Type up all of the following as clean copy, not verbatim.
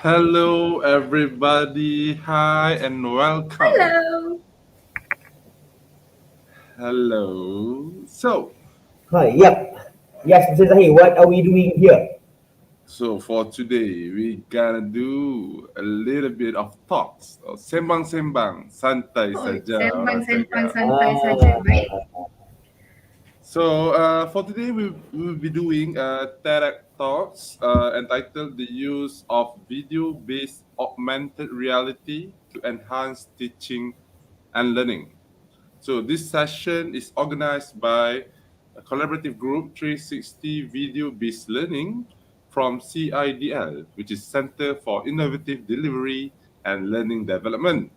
Hello, everybody. Hi, and welcome. Hello. Hello. So, Hi, yep. Yes, Mr. Zahir, what are we doing here? for today, we gonna do a little bit of talks. Sembang-sembang, santai Oh, saja orang sembang-sembang cakap. santai saja, baik? Ah, For today, we will be doing TEDx talks entitled "The Use of Video-Based Augmented Reality to Enhance Teaching and Learning." So this session is organized by a collaborative group 360 Video-Based Learning from CiDL, which is Center for Innovative Delivery and Learning Development.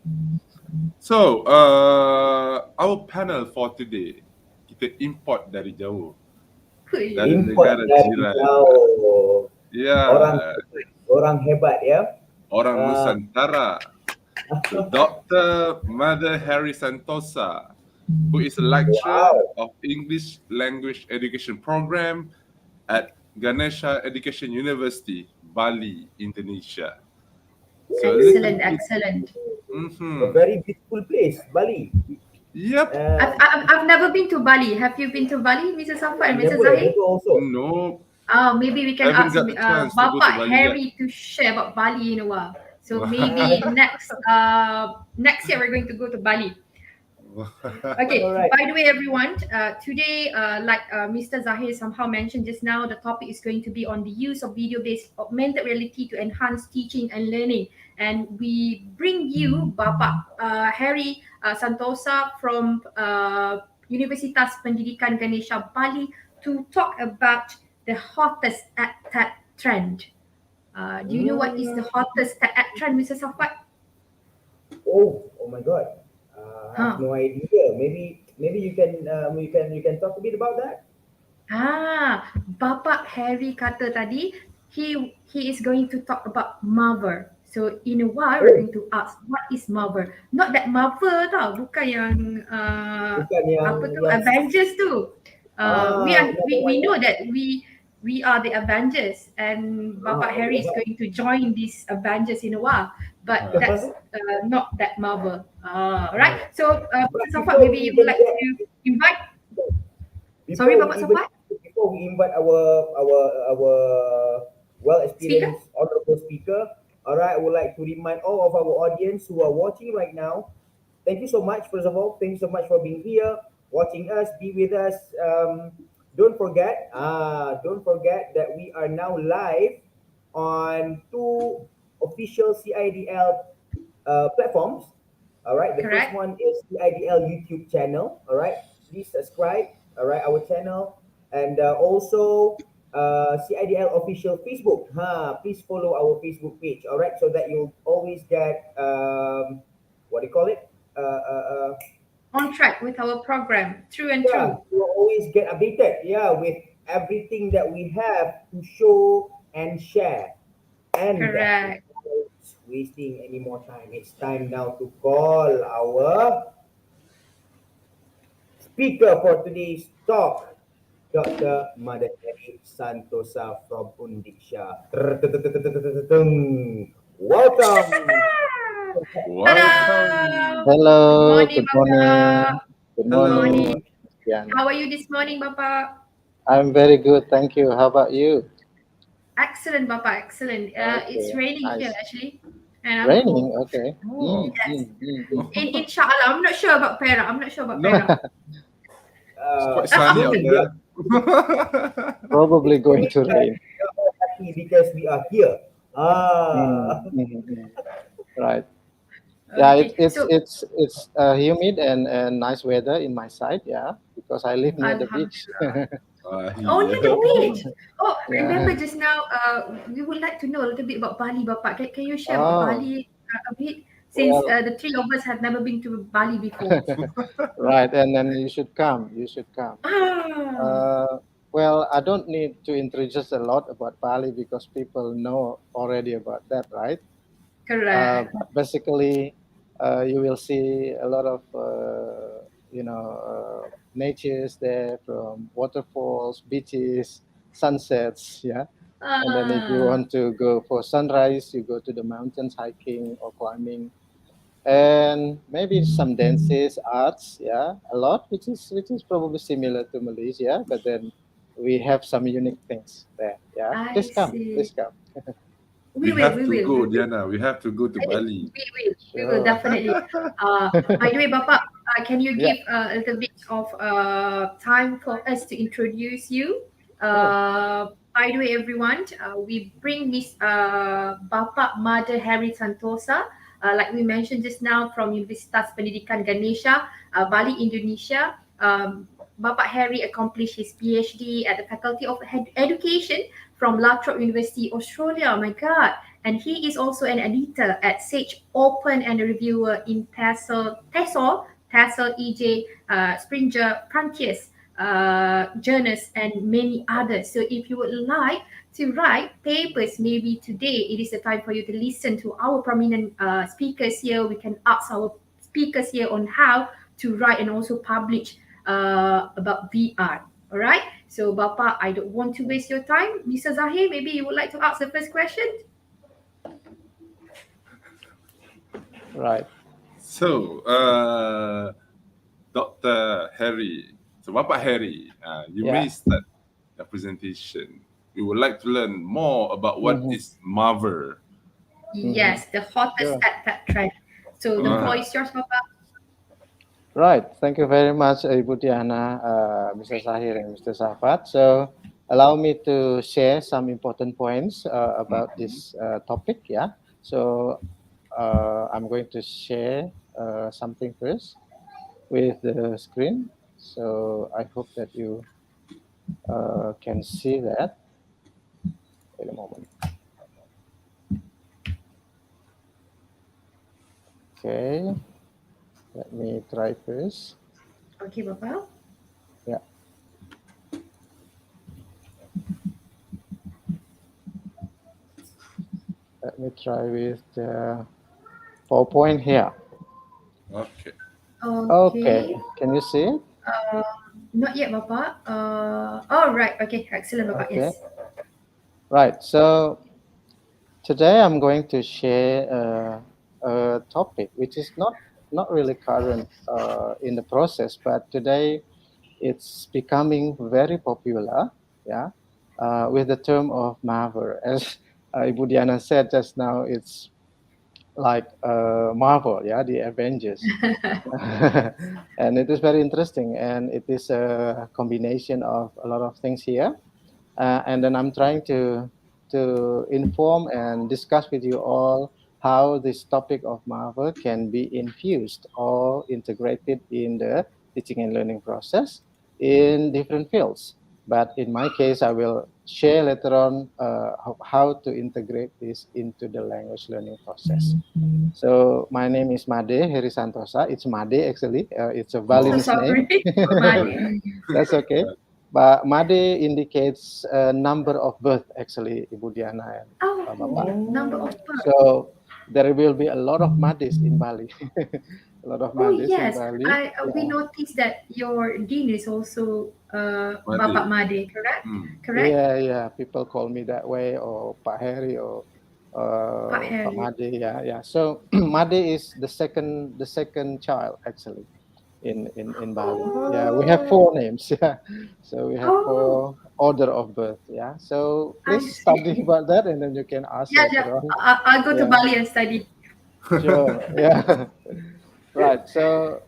So our panel for today, kita import dari jauh, Hui. dari import negara dari jiran. jauh. Ya, Orang hebat ya. orang Ah, Nusantara. So Dr. Mother Hery Santosa, who is a lecturer wow. of English Language Education Program at Ganesha Education University, Bali, Indonesia. So a little Excellent, bit. excellent. A very beautiful place, Bali. Yep. Uh, I've never been to Bali. Have you been to Bali, Mr. Safwat and Mr. never, Zahir? never also. No, Maybe we can haven't ask got the chance to go to Bapak Bali yet. Hery to share about Bali in a while. So maybe next year we're going to go to Bali. Okay, All right. by the way, everyone, today, like Mr. Zahir somehow mentioned just now, the topic is going to be on the use of video-based augmented reality to enhance teaching and learning. And we bring you Bapak Hery Santosa from Universitas Pendidikan Ganesha, Bali, to talk about the hottest EdTech trend. Do you know what is the Mm, hottest EdTech trend, Mr. Safwat? oh my God. I have Huh. no idea. Maybe you can talk a bit about that. Bapak Hery kata tadi he is going to talk about Marvel. So in a while we're Oh, going to ask what is Marvel? Not that Marvel tau, bukan yang bukan yang apa tu yang Avengers tu. another We one ya. know that we are the Avengers and Bapak Hery is going to join these Avengers in a while. But that's not that Marvel. Right. So But Mr. Safat, before maybe we you would even like get to invite. Sorry, before we Bapak even Safat, before we invite our well speaker. experienced honorable speaker, all right, I would like to remind all of our audience who are watching right now, thank you so much. First of all, thank you so much for being here, watching us, be with us. Don't forget that we are now live on two official CIDL platforms. All right, the first Correct. one is the IDL YouTube channel. All right, please subscribe. All right, our channel, and also CIDL official Facebook. Please follow our Facebook page. All right, so that you'll always get what do you call it? On track with our program, true and Yeah, true. you'll always get updated. Yeah, with everything that we have to show and share. And Correct. without wasting any more time, it's time now to call our speaker for today's talk, Dr. Madhuri Santosa from Indonesia. Welcome. Welcome. Ta-da! Good Hello, morning, good morning. Bapak. Good Good Hello. morning. morning, Dianna. How are you this morning, Bapak? I'm very good, thank you. How about you? Excellent, Bapak. Excellent. It's Okay, raining here nice. actually, and I'm cold. Raining, okay. Oh. Yes. In Shah, I'm not sure about Perak. I'm not sure about No, Perak. it's quite It's sunny out raining here. there. Probably going Raining, to but rain. we are all happy because we are here. Mm, Ah, mm, mm. Right. Yeah, Okay. So, it's humid and nice weather in my side. Yeah, because I live near the beach. Alhamdulillah. Oh, near the Yeah. beach. oh, Oh, Yeah. remember just now, we would like to know a little bit about Bali, Bapak. Can you share about Oh, Bali a bit? Since well, the three of us have never been to Bali before. right. And then you should come. You should come. Ah, Uh, well, I don't need to introduce a lot about Bali because people know already about that, right? correct. But basically, you will see a lot of natures there, from waterfalls, beaches, sunsets. Yeah, And then if you want to go for sunrise, you go to the mountains hiking or climbing, and maybe some dances, arts, yeah, a lot, which is probably similar to Malaysia, but then we have some unique things there. Yeah, I please see. come. We will, we will. Go, Diana. We have to go to Yes, Bali. we will Sure. definitely. By the way, Bapak, can you Yeah, give a little bit of time for us to introduce you? sure. By the way, everyone, we bring Miss Bapak Mother Hery Santosa, like we mentioned just now, from Universitas Pendidikan Ganesha, Bali, Indonesia. Bapak Hery accomplished his PhD at the Faculty of Education from La Trobe University, Australia. Oh my God. And he is also an editor at Sage Open and a reviewer in Tassel, EJ, Springer, Frontiers, Journals, and many others. So if you would like to write papers, maybe today it is the time for you to listen to our prominent speakers here. We can ask our speakers here on how to write and also publish about VR. All right. So, Bapa, I don't want to waste your time. Mr. Zahir, maybe you would like to ask the first question? Right. So, Dr. Hery. So, Bapak Hery, you Yeah. may start the presentation. We would like to learn more about what Mhm. is Marver. Yes, the hottest Sure. at that trend. So, the floor is yours, Bapa. Right. Thank you very much, Ibu Diana, Mr. Zahir, and Mr. Safwat. So, allow me to share some important points about Mhm. this topic. Yeah. So, I'm going to share something first with the screen. So, I hope that you can see that. Wait a moment. Okay. Let me try first. Okay, Bapa. Yeah. Let me try with the PowerPoint here. Okay. Okay. Okay. Can you see it? Uh, Not yet, Bapa. Oh, right. Okay, excellent, Bapa. Okay. Yes. Right. So today I'm going to share a topic which is not really current in the process, but today it's becoming very popular. Yeah, with the term of Marvel, as Ibu Diana said just now, it's like Marvel, yeah, the Avengers. And it is very interesting, and it is a combination of a lot of things here. And then I'm trying to inform and discuss with you all how this topic of Marvel can be infused or integrated in the teaching and learning process in different fields. But in my case, I will share later on how to integrate this into the language learning process. So my name is Made Hery Santosa. It's Made actually. It's a So Balinese name. sorry. Madi. That's okay. But Made indicates a number of birth actually, Ibu Diana and Oh, Bapak. number of Oh. birds. So there will be a lot of Mades in Bali. A lot of Oh, Mades in yes. Bali. We Yeah. noticed that your dean is also Bapak Madi. Made, correct? Hmm. Correct? Yeah. People call me that way, or Pak Hery, or Pak Pak Hery. Made. Yeah. So Made is the second child actually in Bali. Yeah, we have Oh, four names. Yeah, so we have oh, four order of birth. Yeah, so I please study see. about that, and then you can ask Yeah, yeah. later on. I'll go to Yeah, Bali and study. sure. Yeah, right. So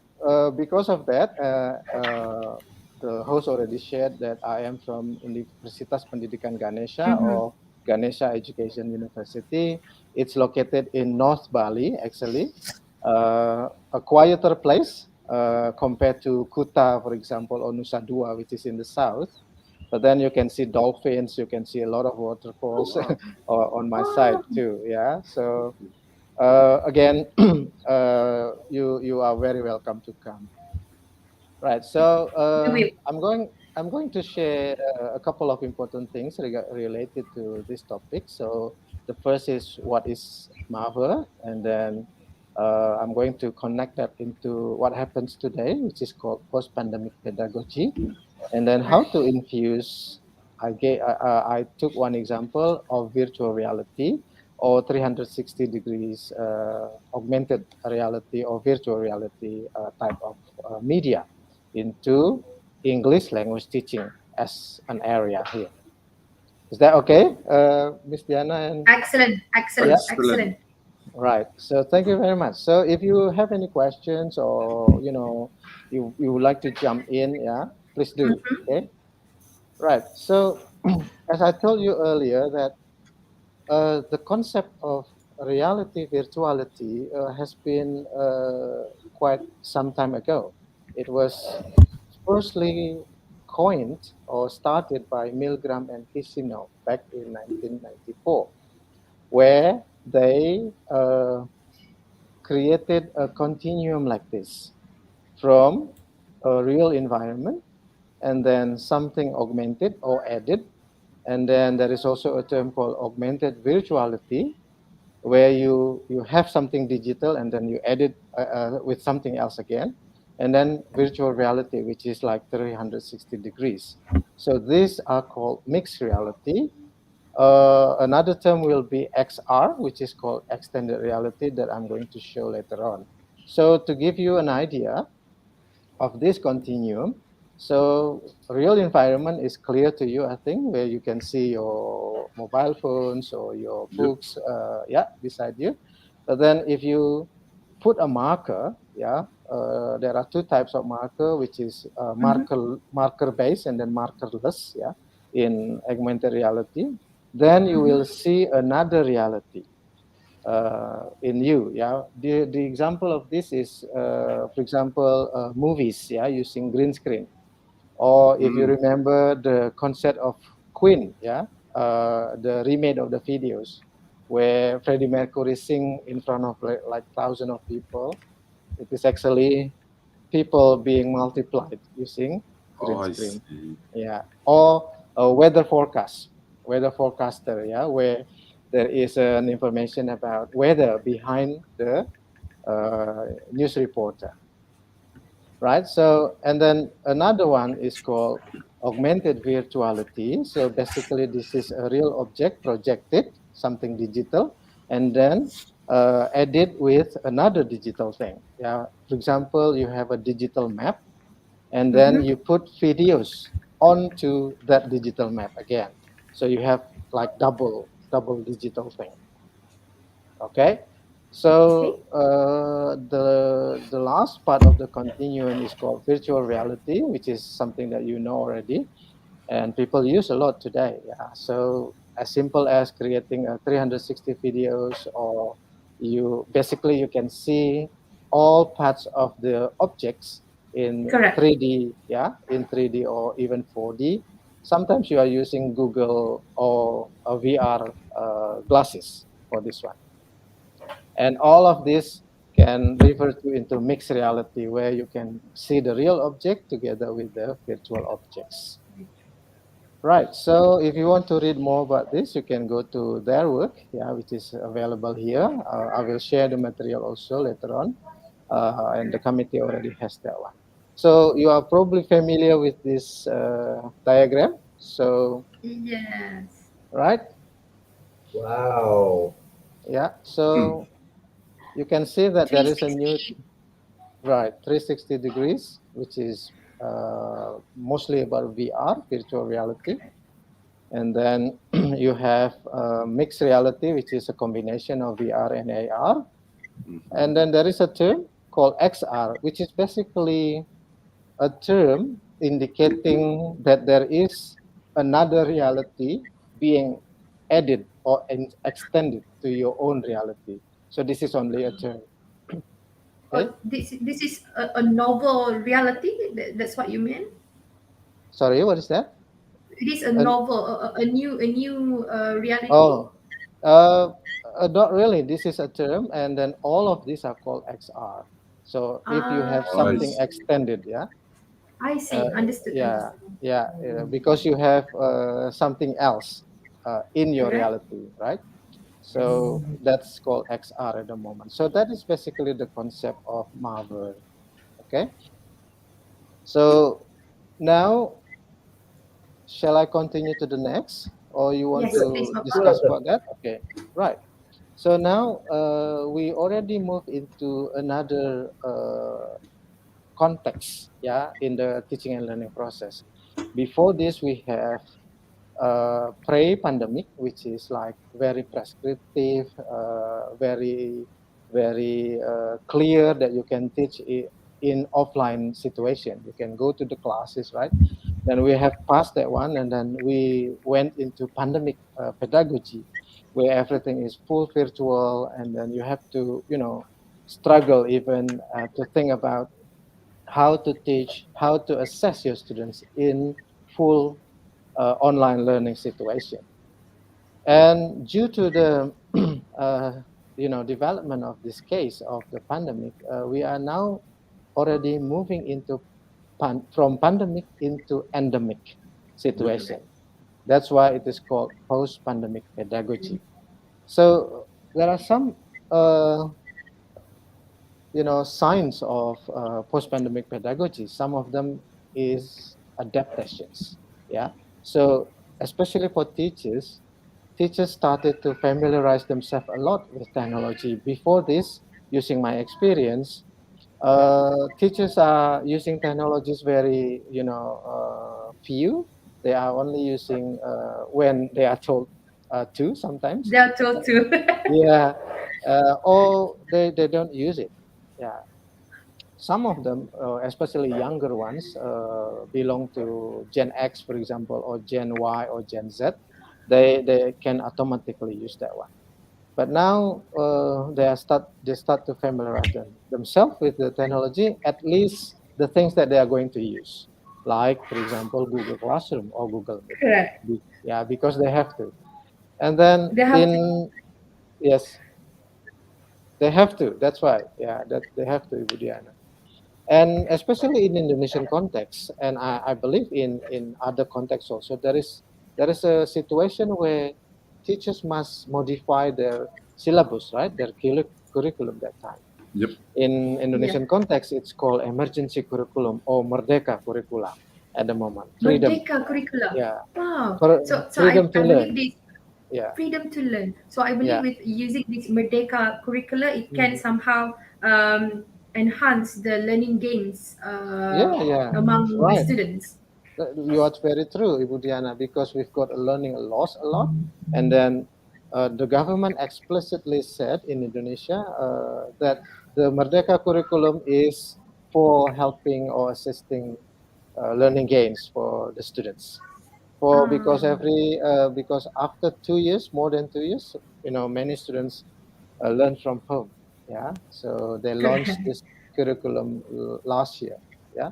because of that, the host already shared that I am from Universitas Pendidikan Ganesha, Mm-hmm. or Ganesha Education University. It's located in North Bali, actually, a quieter place compared to Kuta, for example, or Nusa Dua, which is in the south. But then you can see dolphins, you can see a lot of Oh, waterfalls wow. on my side Oh, too. Yeah, so again, you are very welcome to come. Right. So we will. I'm going to share a couple of important things related to this topic. So the first is what is Marvel, and then I'm going to connect that into what happens today, which is called post-pandemic pedagogy, and then how Right. to infuse I took one example of virtual reality or 360 degrees augmented reality or virtual reality type of media into English language teaching as an area here. Is that okay, Miss Dianna? And Excellent, excellent, yeah, Excellent. excellent. right. So thank you very much. So if you have any questions or you would like to jump in, yeah, please do. Okay. Right. So as I told you earlier, that the concept of reality virtuality has been quite some time ago. It was firstly coined or started by Milgram and Kishino back in 1994, where they created a continuum like this from a real environment and then something augmented or added. And then there is also a term called augmented virtuality, where you have something digital and then you add it with something else again. And then virtual reality, which is like 360 degrees. So these are called mixed reality. Another term will be XR, which is called extended reality, that I'm going to show later on. So to give you an idea of this continuum, so real environment is clear to you, I think, where you can see your mobile phones or your Yep. books, yeah, beside you. But then if you put a marker, yeah, there are two types of marker, which is marker based and then markerless, yeah, in augmented reality. Then you will see another reality in you. Yeah, the example of this is, for example, movies. Yeah, using green screen, or if you Mm. remember the concept of Queen. Yeah, the remake of the videos where Freddie Mercury sing in front of like thousands of people. It is actually people being multiplied using Oh, green I screen. see. Yeah, or a weather forecast, weather forecaster. Yeah, where there is an information about weather behind the news reporter, right? So, and then another one is called augmented virtuality. So basically, this is a real object projected, something digital, and then added with another digital thing. Yeah, for example, you have a digital map, and then you put videos onto that digital map again. So you have like double digital thing. Okay. So Okay. the last part of the continuum is called virtual reality, which is something that you know already, and people use a lot today. Yeah. So as simple as creating a 360 videos, or you can see all parts of the objects in Correct. 3D. Yeah, in 3D or even 4D. Sometimes you are using Google or VR glasses for this one. And all of this can refer to into mixed reality, where you can see the real object together with the virtual objects. Right. So if you want to read more about this, you can go to their work, yeah, which is available here. I will share the material also later on, and the committee already has that one. So you are probably familiar with this diagram. So Yes. right, Wow. yeah. So you can see that there is a new 360. right 360 degrees, which is mostly about VR, virtual reality. And then you have mixed reality, which is a combination of VR and AR. Mhm. And then there is a term called XR, which is basically a term indicating that there is another reality being added or extended to your own reality. So this is only a term. Oh, Okay. this is a novel reality. That's what you mean. Sorry, what is that? It is a And novel, a new reality. oh, uh, not really. This is a term, and then all of these are called XR. So if you have Oh, I something see. extended, yeah, I uh, see. Understood. yeah, Understood. yeah, because you have something else in your Correct. reality, right? Yes. So that's called XR at the moment. So that is basically the concept of Marvel. Okay. So now shall I continue to the next, or you want Yes, please, to Bapak. discuss about that? Okay, right. So now we already move into another context, yeah, in the teaching and learning process. Before this, we have pre-pandemic, which is like very prescriptive, very clear that you can teach in offline situation. You can go to the classes, right? Then we have passed that one, and then we went into pandemic pedagogy, where everything is full virtual, and then you have to, struggle even to think about how to teach, how to assess your students in full online learning situation. And due to the development of this case of the pandemic, we are now already moving into from pandemic into endemic Yep. situation. That's why it is called post-pandemic pedagogy. So there are some uh, signs of post-pandemic pedagogy. Some of them is adaptations. Yeah. So especially for teachers started to familiarize themselves a lot with technology. Before this, using my experience, teachers are using technologies very, few. They are only using when they are told to sometimes. They are told to. Yeah. Or they don't use it. Yeah. Some of them, especially younger ones, belong to Gen X, for example, or Gen Y or Gen Z. They can automatically use that one. But now they start to familiarize themselves with the technology, at least the things that they are going to use, like for example Google Classroom or Google Meet. Correct. Yeah, because they have to. And then They have to. in yes, they have to. That's why. Yeah, that they have to, Ibu Diana. And especially in Indonesian context, and I believe in other contexts also, there is a situation where teachers must modify their syllabus, right? Their curriculum that time. Yep. In Yeah. Indonesian context, it's called emergency curriculum or merdeka curricula at the moment. Freedom, Merdeka curricula. yeah, Wow. for So freedom to I believe learn, this yeah, freedom to learn. So I believe yeah, with using this Merdeka curricula, it can mhm. somehow enhance the learning gains Yeah, yeah, among the right. students. You are very true, Ibu Diana, because we've got a learning loss a lot, and then the government explicitly said in Indonesia that the Merdeka curriculum is for helping or assisting learning gains for the students. For because Ah, because after 2 years, more than 2 years, many students learn from home. Yeah, so they launched correct. this curriculum last year. Yeah,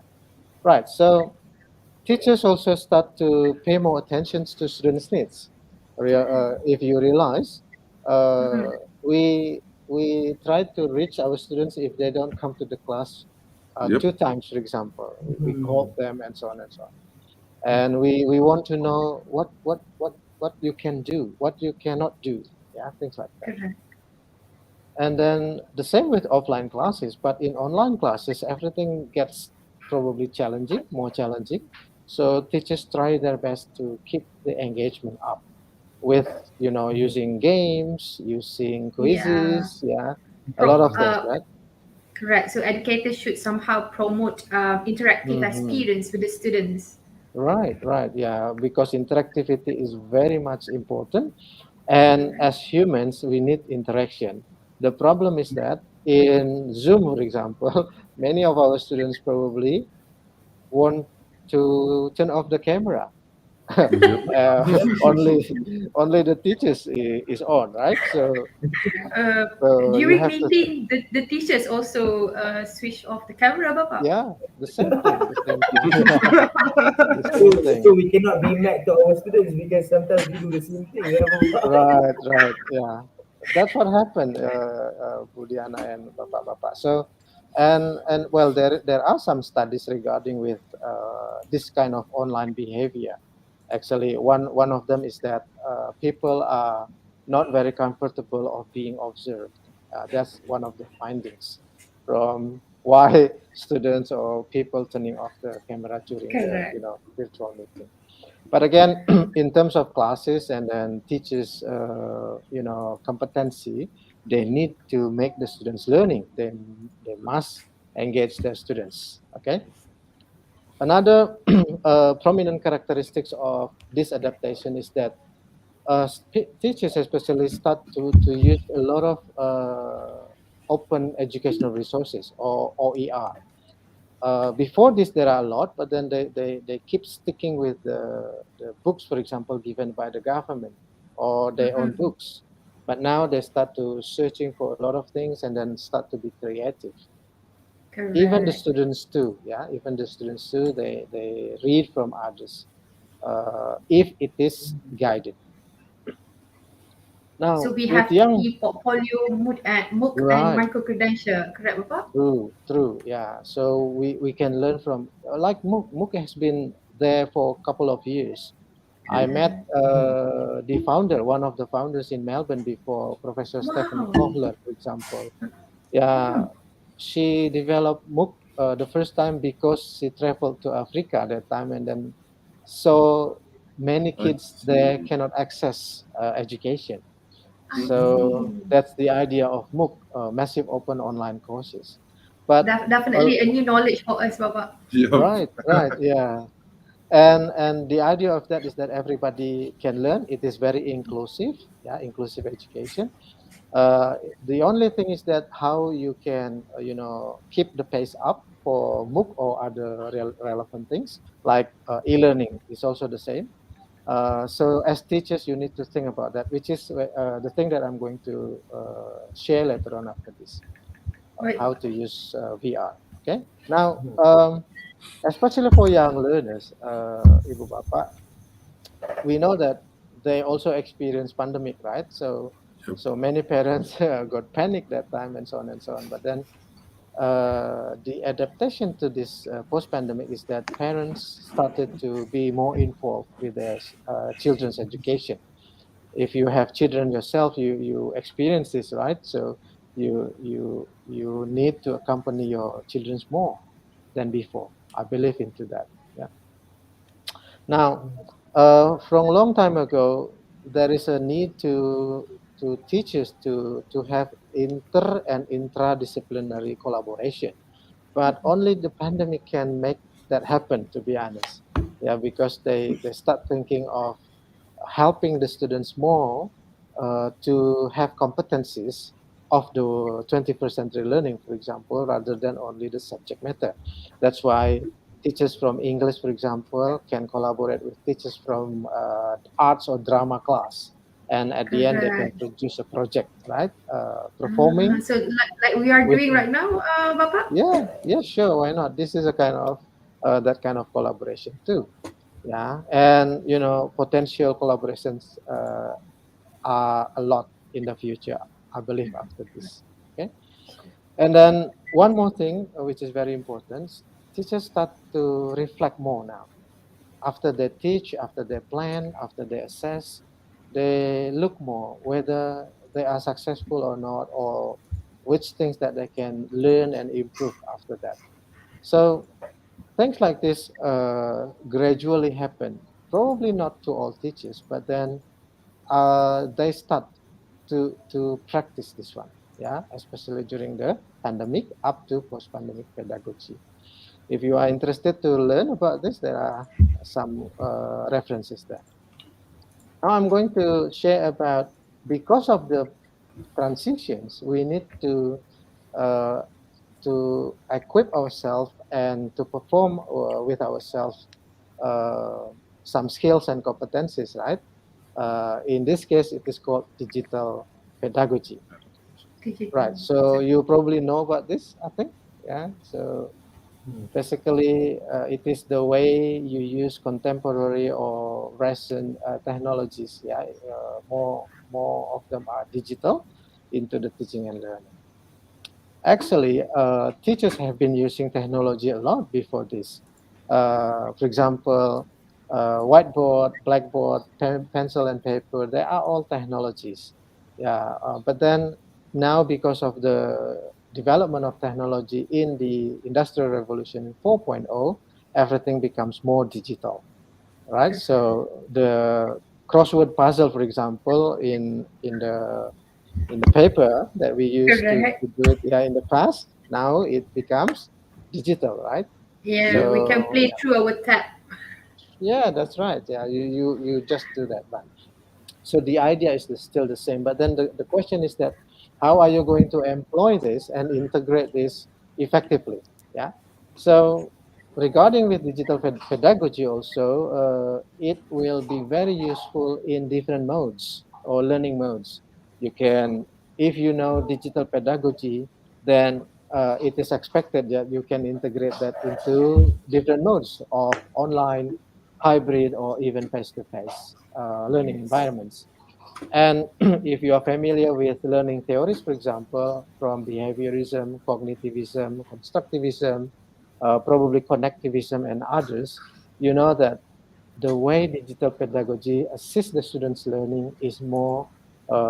right. So teachers also start to pay more attention to students' needs. If you realize, Mhm. we try to reach our students if they don't come to the class Yep. 2 times, for example. We Hmm. call them and so on and so on. And we want to know what you can do, what you cannot do. Yeah, things like that. Correct. And then the same with offline classes, but in online classes, everything gets probably challenging, more challenging. So teachers try their best to keep the engagement up with, using games, using Yeah. quizzes, yeah, a lot Pro, of things, right? correct. So educators should somehow promote interactive Hmm. experience with the students. Right, right, yeah, because interactivity is very much important. And as humans, we need interaction. The problem is that in Zoom, for example, many of our students probably want to turn off the camera. Yep. Only only the teachers is on, right? Uh, So you During have to, meeting, the teachers also switch off the camera, Bapak. yeah, the same thing, the same thing, the So, same so thing. we cannot be mad to our students because sometimes we do the same thing. Yeah, Bapak? Right, right, yeah. That's what happened, Bu Diana and Bapak-Bapak. So, and well, there are some studies regarding with this kind of online behavior. Actually, one of them is that people are not very comfortable of being observed. That's one of the findings from why students or people turning off the camera during the Correct. virtual meeting. But again, in terms of classes and then teachers, competency, they need to make the students learning. They must engage their students. Okay. Another prominent characteristics of this adaptation is that teachers especially start to use a lot of open educational resources or OER. Before this, there are a lot, but then they keep sticking with the books, for example, given by the government or their own Mm-hmm. books. But now they start to searching for a lot of things and then start to be creative. Even the Correct. students too, yeah, even the students too, they read from others if it is guided. So Now, we with have young, e-portfolio, MOOC and right, micro credential. Correct, Bapa? true, yeah. So we can learn from like MOOC has been there for a couple of years. I met Mm-mm. the founder, one of the founders in Melbourne before, Professor Stephanie Wow. Kohler, for example. Yeah, she developed MOOC the first time because she traveled to Africa at that time, and then so many I kids there see. cannot access education. I So see. that's the idea of MOOC, massive open online courses. But uh, Definitely a new knowledge for us, Bapa. Yup. right, yeah. And the idea of that is that everybody can learn. It is very inclusive, yeah, inclusive education. Uh, the only thing is that how you can, keep the pace up for MOOC or other relevant things like e-learning is also the same. So as teachers, you need to think about that, which is the thing that I'm going to share later on after this, Right. how to use VR. Okay. Now, especially for young learners, Ibu Bapak, we know that they also experience pandemic, right? Yup. So many parents got panic that time and so on and so on. But then the adaptation to this post-pandemic is that parents started to be more involved with their children's education. If you have children yourself, you experience this, right? So you need to accompany your children more than before. I believe into that. Yeah. Now, from a long time ago, there is a need to teachers to have inter and intradisciplinary collaboration, but only the pandemic can make that happen. To be honest, yeah, because they start thinking of helping the students more to have competencies of the 21st century learning, for example, rather than only the subject matter. That's why teachers from English, for example, can collaborate with teachers from arts or drama class. And at the end, they can Correct. produce a project, right? Performing So like we are with, doing right now, Bapa? yeah, sure, why not? This is a kind of that kind of collaboration too. Yeah, and potential collaborations are a lot in the future, I believe, after this. Okay, and then one more thing, which is very important, teachers start to reflect more now. After they teach, after they plan, after they assess, they look more whether they are successful or not, or which things that they can learn and improve after that. So things like this gradually happen. Probably not to all teachers, but then they start to practice this one. Yeah, especially during the pandemic up to post-pandemic pedagogy. If you are interested to learn about this, there are some references there. Now I'm going to share about because of the transitions, we need uh, to equip ourselves and to perform with ourselves uh, some skills and competencies, right? In this case, it is called digital pedagogy, Digital. right? So you probably know about this, I think. Yeah. So basically, it is the way you use contemporary or recent technologies. Yeah, more of them are digital into the teaching and learning. Actually, teachers have been using technology a lot before this. For example, whiteboard, blackboard, pencil and paper, they are all technologies. Yeah, but then now because of development of technology in the Industrial Revolution 4.0, everything becomes more digital, right? So the crossword puzzle, for example, in the paper that we used to Correct. do it in the past, now it becomes digital, right? Yeah, Yeah. we can So play through our tab. yeah, that's right. Yeah, you just do that. But so the idea is still the same. But then the question is that how are you going to employ this and integrate this effectively? Yeah. So regarding with digital pedagogy also, it will be very useful in different modes or learning modes. You can, if you know digital pedagogy, then it is expected that you can integrate that into different modes of online, hybrid, or even face-to-face learning Yes. environments. And if you are familiar with learning theories, for example, from behaviorism, cognitivism, constructivism, probably connectivism, and others, you know that the way digital pedagogy assists the students' learning is more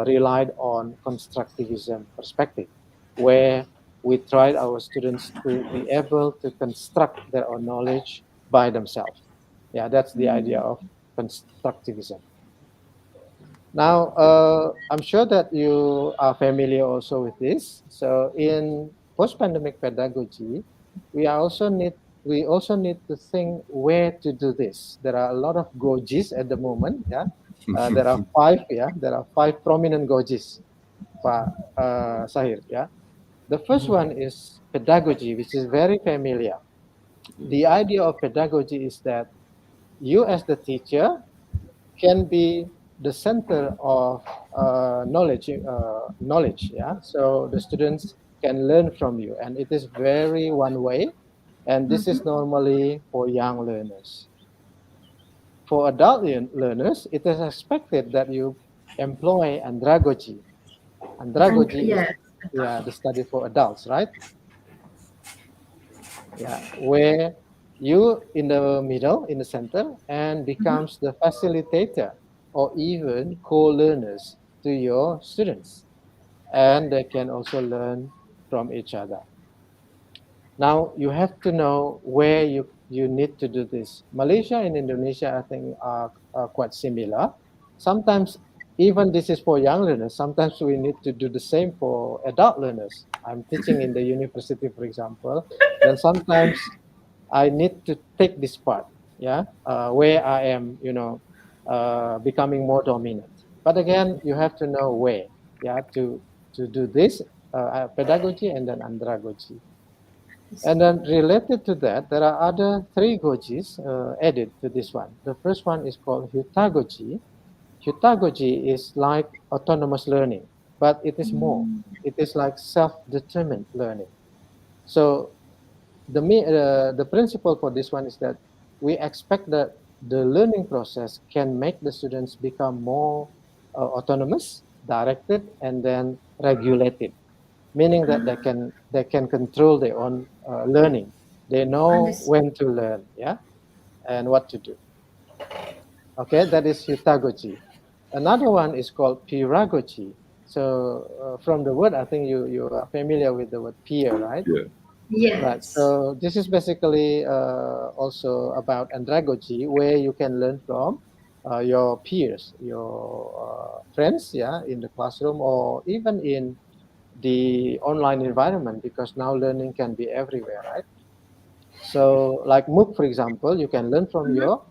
relied on constructivism perspective, where we try our students to be able to construct their own knowledge by themselves. Yeah, that's the idea of constructivism. Now, I'm sure that you are familiar also with this. So, in post-pandemic pedagogy, we are also need we also need to think where to do this. There are a lot of gojis at the moment. Yeah, there are five. Yeah, there are five prominent gojis. Pak Zahir. Yeah, the first one is pedagogy, which is very familiar. The idea of pedagogy is that you, as the teacher, can be the center of knowledge. Yeah, so the students can learn from you, and it is very one way. And this is normally for young learners. For adult learners, it is expected that you employ andragogy. And Andragogy is yeah. the study for adults, right? Yeah, where you in the middle, in the center, and becomes the facilitator or even co-learners to your students, and they can also learn from each other. Now you have to know where you need to do this. Malaysia and Indonesia, I think, are quite similar. Sometimes even this is for young learners. Sometimes we need to do the same for adult learners. I'm teaching in the university, for example. Then sometimes I need to take this part, where I am, becoming more dominant. But again, you have to know where, to do this pedagogy and then andragogy. And then related to that, there are other three gojis added to this one. The first one is called hutagogy. Hutagogy is like autonomous learning, but it is more. It is like self-determined learning. So the principle for this one is that we expect that the learning process can make the students become more autonomous, directed, and then regulated, meaning that they can control their own learning. They know Understood. when to learn, and what to do. Okay, that is hutagogy. Another one is called pedagogy. So from the word, I think you are familiar with the word peer, right? Yeah. Right. Yes. So this is basically also about andragogy, where you can learn from your peers, your friends, in the classroom or even in the online environment, because now learning can be everywhere, right? So, like MOOC, for example, you can learn from your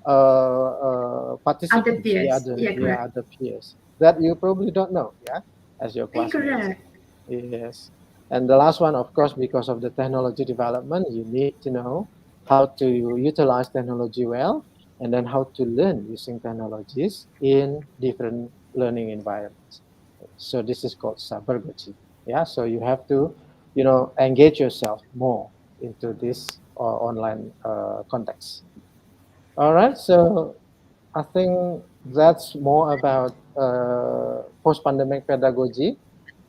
Other participants, peers. Yeah, correct. other peers that you probably don't know, as your classmates. Correct. Yes. And the last one, of course, because of the technology development, you need to know how to utilize technology well, and then how to learn using technologies in different learning environments. So this is called cybergogy. Yeah. So you have to, engage yourself more into this online context. All right. So I think that's more about post-pandemic pedagogy.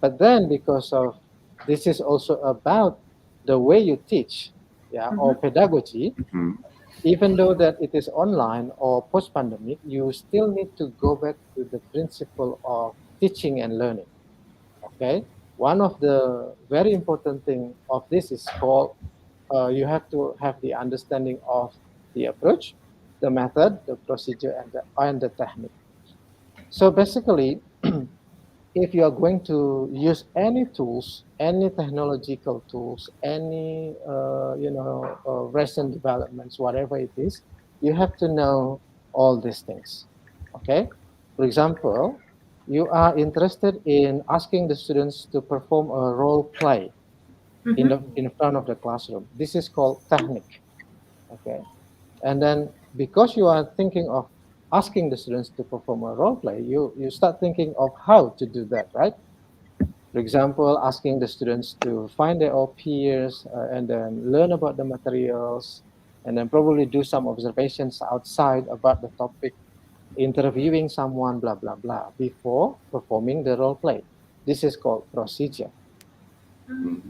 But then, because of this is also about the way you teach, or pedagogy, Mhm. even though that it is online or post-pandemic, you still need to go back to the principle of teaching and learning. Okay. One of the very important thing of this is called you have to have the understanding of the approach, the method, the procedure, and the technique. So basically, if you are going to use any tools, any technological tools, any recent developments, whatever it is, you have to know all these things. Okay. For example, you are interested in asking the students to perform a role play in front of the classroom. This is called technique. Okay. And then because you are thinking of asking the students to perform a role play, you start thinking of how to do that, right? For example, asking the students to find their own peers and then learn about the materials and then probably do some observations outside about the topic, interviewing someone, blah, blah, blah, before performing the role play. This is called procedure.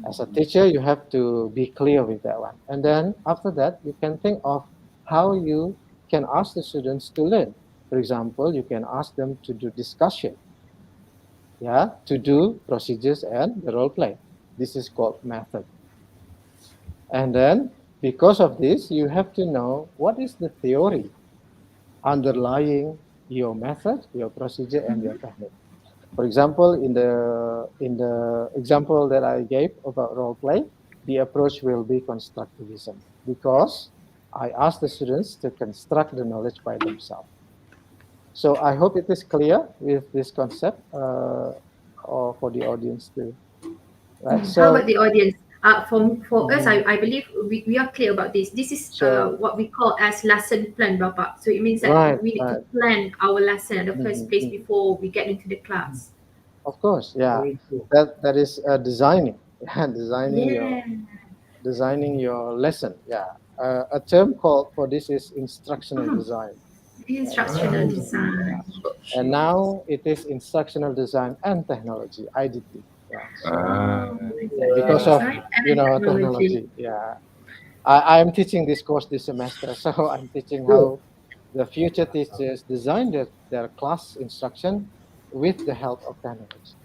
As a teacher, you have to be clear with that one. And then after that, you can think of how you can ask the students to learn. For example, you can ask them to do discussion, to do procedures and the role play. This is called method. And then because of this, you have to know what is the theory underlying your method, your procedure, and your technique. For example, in the example that I gave about role play, the approach will be constructivism because I ask the students to construct the knowledge by themselves. So I hope it is clear with this concept or for the audience too. Right? How about the audience? For us, I believe we are clear about this. This is what we call as lesson plan, Bapak. So it means that we need to plan our lesson in the first place before we get into the class. Of course, yeah. That is designing, designing your lesson. Yeah, a term called for this is instructional design. Instructional design. And now it is instructional design and technology, IDT. Yeah. Because of technology. Yeah. I am teaching this course this semester, so I'm teaching how the future teachers design their class instruction with the help of technology.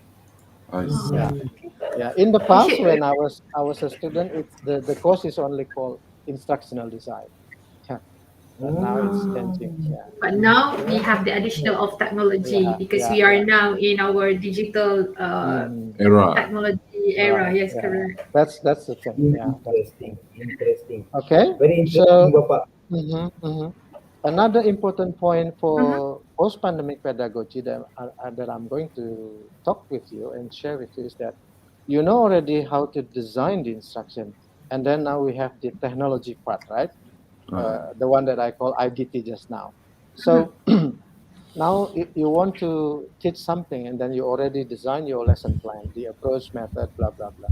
Yeah. In the past, when I was a student, the course is only called instructional design. But now it's changing. Yeah. But now we have the additional of technology because we are now in our digital technology era. Yes, correct. That's the thing. Yeah. Interesting. Okay. Very interesting, Bapak. Another important point for post-pandemic pedagogy that I'm going to talk with you and share with you is that you know already how to design the instruction, and then now we have the technology part, right? The one that I call IDT just now. So now you want to teach something, and then you already design your lesson plan, the approach method, blah blah blah.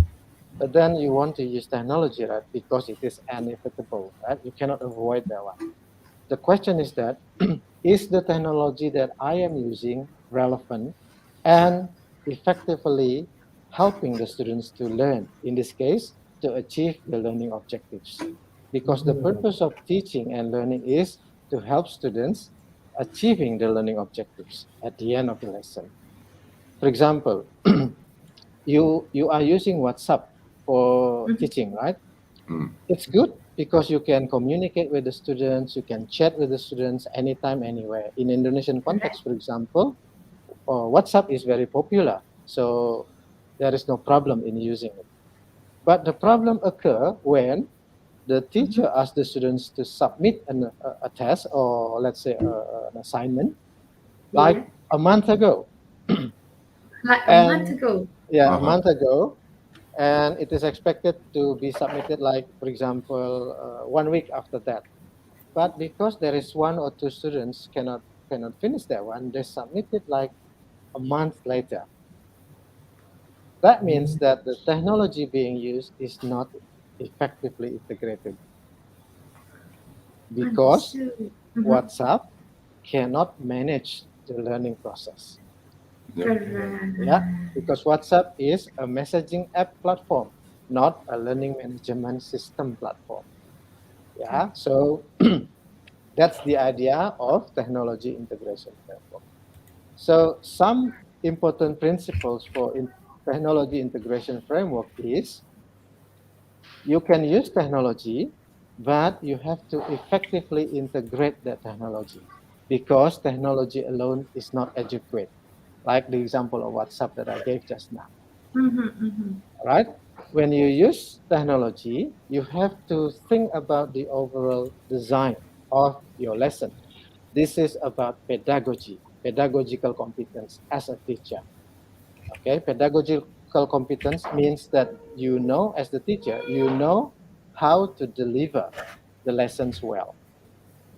But then you want to use technology, right? Because it is inevitable, right? You cannot avoid that one. The question is that, is the technology that I am using relevant and effectively helping the students to learn, in this case, to achieve the learning objectives? Because the purpose of teaching and learning is to help students achieving the learning objectives at the end of the lesson. For example, you are using WhatsApp for teaching, right? It's good because you can communicate with the students, you can chat with the students anytime, anywhere. In Indonesian context, for example, WhatsApp is very popular, so there is no problem in using it. But the problem occurs when the teacher asks the students to submit a test or let's say an assignment like a month ago. Yeah, a month ago. And it is expected to be submitted like, for example, 1 week after that. But because there is one or two students cannot finish that one, they submit it like a month later. That means that the technology being used is not effectively integrated because WhatsApp cannot manage the learning process. Yeah, because WhatsApp is a messaging app platform, not a learning management system platform. Yeah, so that's the idea of technology integration platform. So some important principles for technology integration framework is you can use technology, but you have to effectively integrate that technology because technology alone is not adequate. Like the example of WhatsApp that I gave just now, right? When you use technology, you have to think about the overall design of your lesson. This is about pedagogy, pedagogical competence as a teacher. Okay, pedagogical competence means that you know, as the teacher, you know how to deliver the lessons well.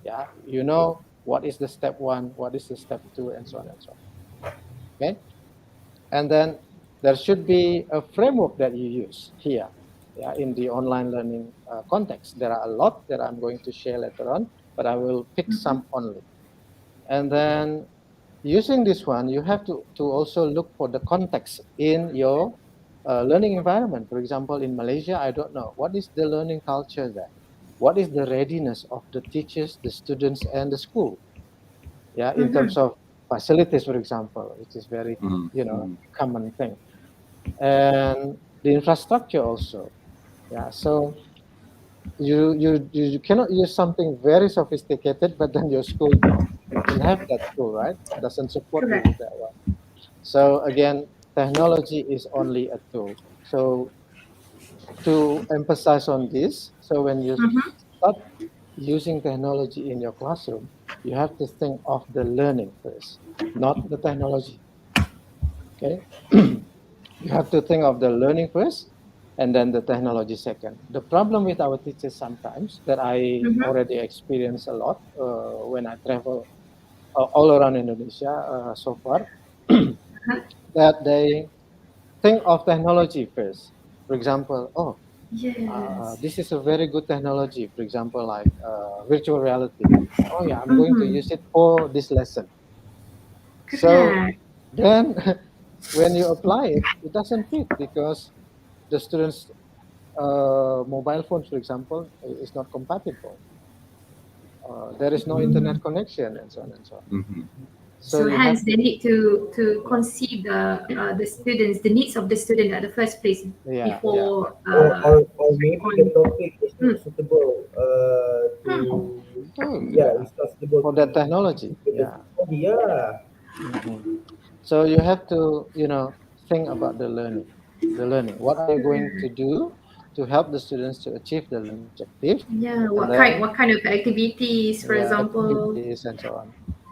Yeah, you know what is the step one, what is the step two, and so on and so on. Okay, and then there should be a framework that you use here. Yeah, in the online learning context, there are a lot that I'm going to share later on, but I will pick some only. And then using this one, you have to also look for the context in your learning environment. For example, in Malaysia, I don't know, what is the learning culture there? What is the readiness of the teachers, the students, and the school? Yeah, in terms of facilities, for example, which is very, common thing. And the infrastructure also. Yeah, so you cannot use something very sophisticated, but then your school doesn't have that tool, right? Doesn't support you Correct. with that one. So again, technology is only a tool. So to emphasize on this, so when you start using technology in your classroom, you have to think of the learning first, not the technology. Okay, you have to think of the learning first, and then the technology second. The problem with our teachers sometimes that I already experience a lot when I travel all around Indonesia so far, that they think of technology first. For example, oh, Yes. this is a very good technology. For example, like virtual reality. Oh yeah, I'm going to use it for this lesson. So Correct. then, when you apply it, it doesn't fit because the students' mobile phones, for example, is not compatible. There is no internet connection, and so on and so on. So So you have hence they need to yeah, conceive the students, the needs of the student at the first place yeah, yeah. before Or maybe the on. topic is not Mm. suitable Hmm. to Oh, yeah, yeah. it's not suitable For to that to technology, the yeah. technology. Yeah. Mhm. So you have to, think about the learning. The learning. What are you going to do to help the students to achieve the learning objective? Yeah, And what then, kind of activities, for yeah, example? activities and so on.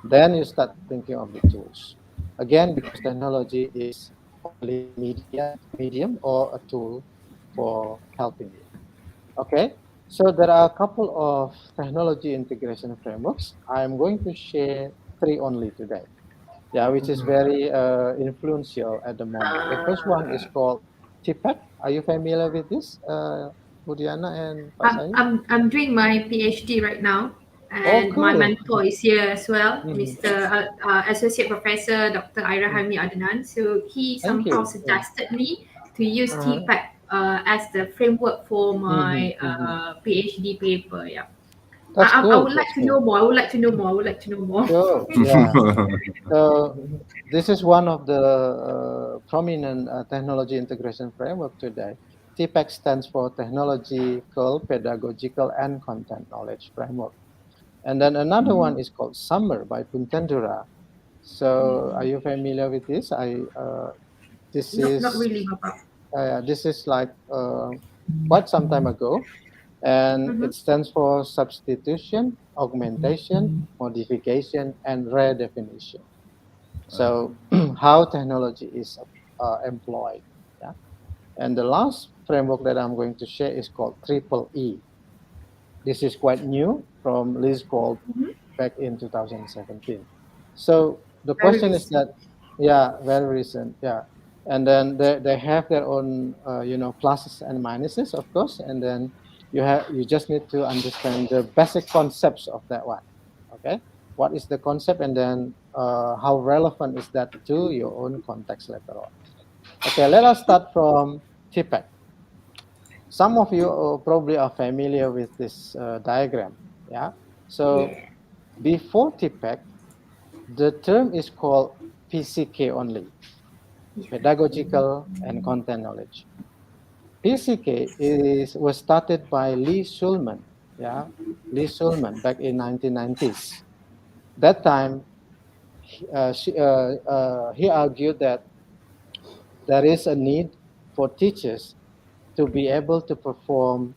Then you start thinking of the tools. Again, because technology is only a medium or a tool for helping you. Okay. So there are a couple of technology integration frameworks. I'm going to share three only today. Yeah, which is very influential at the moment. The first one is called TPAC. Are you familiar with this, Dianna and Pak I'm Zahir? I'm I'm doing my PhD right now, Oh, and my cool. mentor is here as well, Mhm. Mr. Associate Professor Dr. Ira Mhm. Hamid Adnan. So he Thank somehow you. suggested me to use Uh-huh. TPAC as the framework for Mhm, my mhm. PhD paper. Yeah, That's I cool. would like That's to know cool. more. I would like to know more. I would like to know more. Sure. Yeah. So this is one of the prominent technology integration framework today. TPAC stands for Technological, Pedagogical, and Content Knowledge Framework. And then another one is called Summer by Puntendura. So are you familiar with this? This Not is really, Papa. this is like quite some time ago, and Mm-hmm. it stands for substitution, augmentation, modification, and redefinition. So how technology is employed. Yeah. And the last framework that I'm going to share is called Triple E. This is quite new from Liz Gold back in 2017. So the Very question is recent. that, yeah, very recent, yeah. And then they have their own, pluses and minuses, of course. And then you just need to understand the basic concepts of that one. Okay, what is the concept, and then how relevant is that to your own context later on. Okay, let us start from TPAC. Some of you probably are familiar with this diagram. Yeah. So Yeah. before TPAC, the term is called PCK only. pedagogical, and content knowledge. PCK was started by Lee Schulman, Lee Schulman back in 1990s. That time, he argued that there is a need for teachers to be able to perform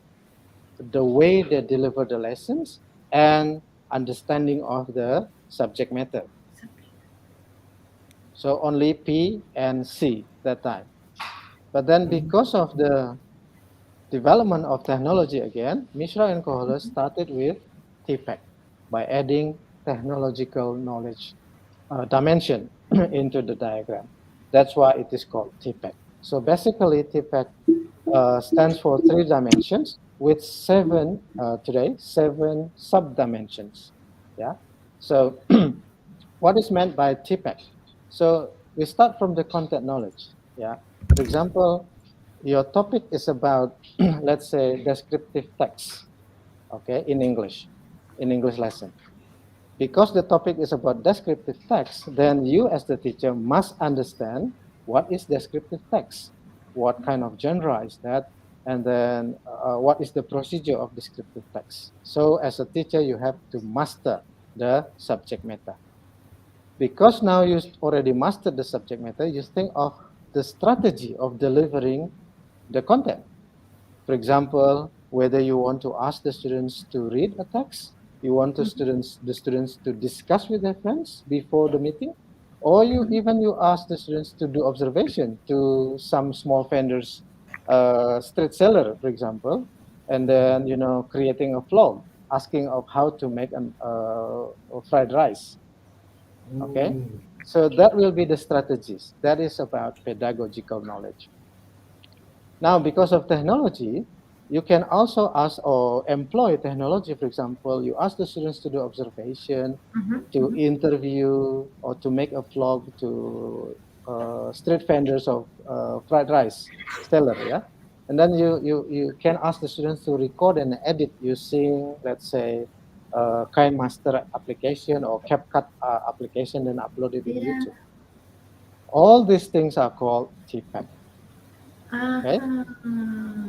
the way they deliver the lessons and understanding of the subject matter. So only P and C that time. But then because of the development of technology again, Mishra and Kohola started with TPEC by adding technological knowledge dimension into the diagram. That's why it is called TPEC. So basically, TPEC stands for 3 dimensions with 7 sub-dimensions. Yeah. So what is meant by TPEC? So we start from the content knowledge. Yeah. For example, your topic is about, let's say, descriptive text. Okay, in English lesson. Because the topic is about descriptive text, then you as the teacher must understand what is descriptive text, what kind of genre is that, and then what is the procedure of descriptive text. So as a teacher, you have to master the subject matter. Because now you already mastered the subject matter, you think of the strategy of delivering the content. For example, whether you want to ask the students to read a text, you want the students to discuss with their friends before the meeting, or you ask the students to do observation to some small vendors, street seller, for example, and then creating a vlog, asking of how to make a fried rice. Okay, so that will be the strategies. That is about pedagogical knowledge. Now, because of technology, you can also ask or employ technology. For example, you ask the students to do observation, to interview, or to make a vlog to street vendors of fried rice seller, yeah. And then you can ask the students to record and edit using, let's say, KineMaster application or CapCut application, and upload it in YouTube. All these things are called TPEC. Okay.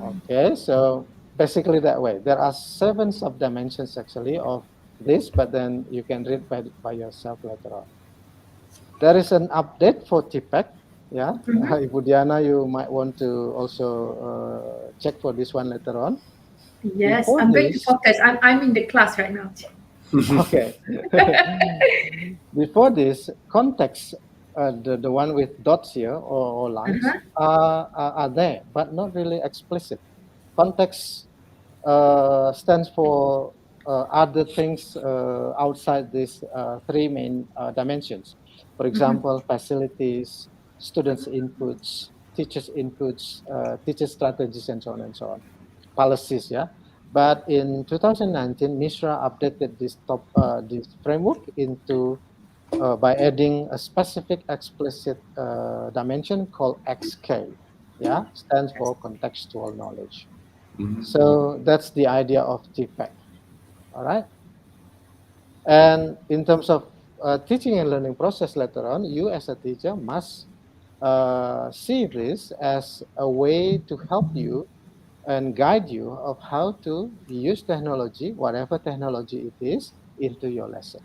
Okay, so basically that way. There are 7 subdimensions actually of this, but then you can read by yourself later on. There is an update for TPEC. Yeah, Ibu Dianna, you might want to also check for this one later on. Yes, Before I'm going to this- focus. I'm in the class right now. Okay. Before this, context, the one with dots here or lines, are there, but not really explicit. Context stands for other things outside these 3 main dimensions. For example, facilities, students' inputs, teachers' inputs, teacher strategies, and so on and so on. Policies, yeah. But in 2019, Mishra updated this framework into by adding a specific explicit dimension called XK. Yeah, stands for contextual knowledge. So that's the idea of TPEC. All right. And in terms of teaching and learning process later on, you as a teacher must see this as a way to help you and guide you of how to use technology, whatever technology it is, into your lesson.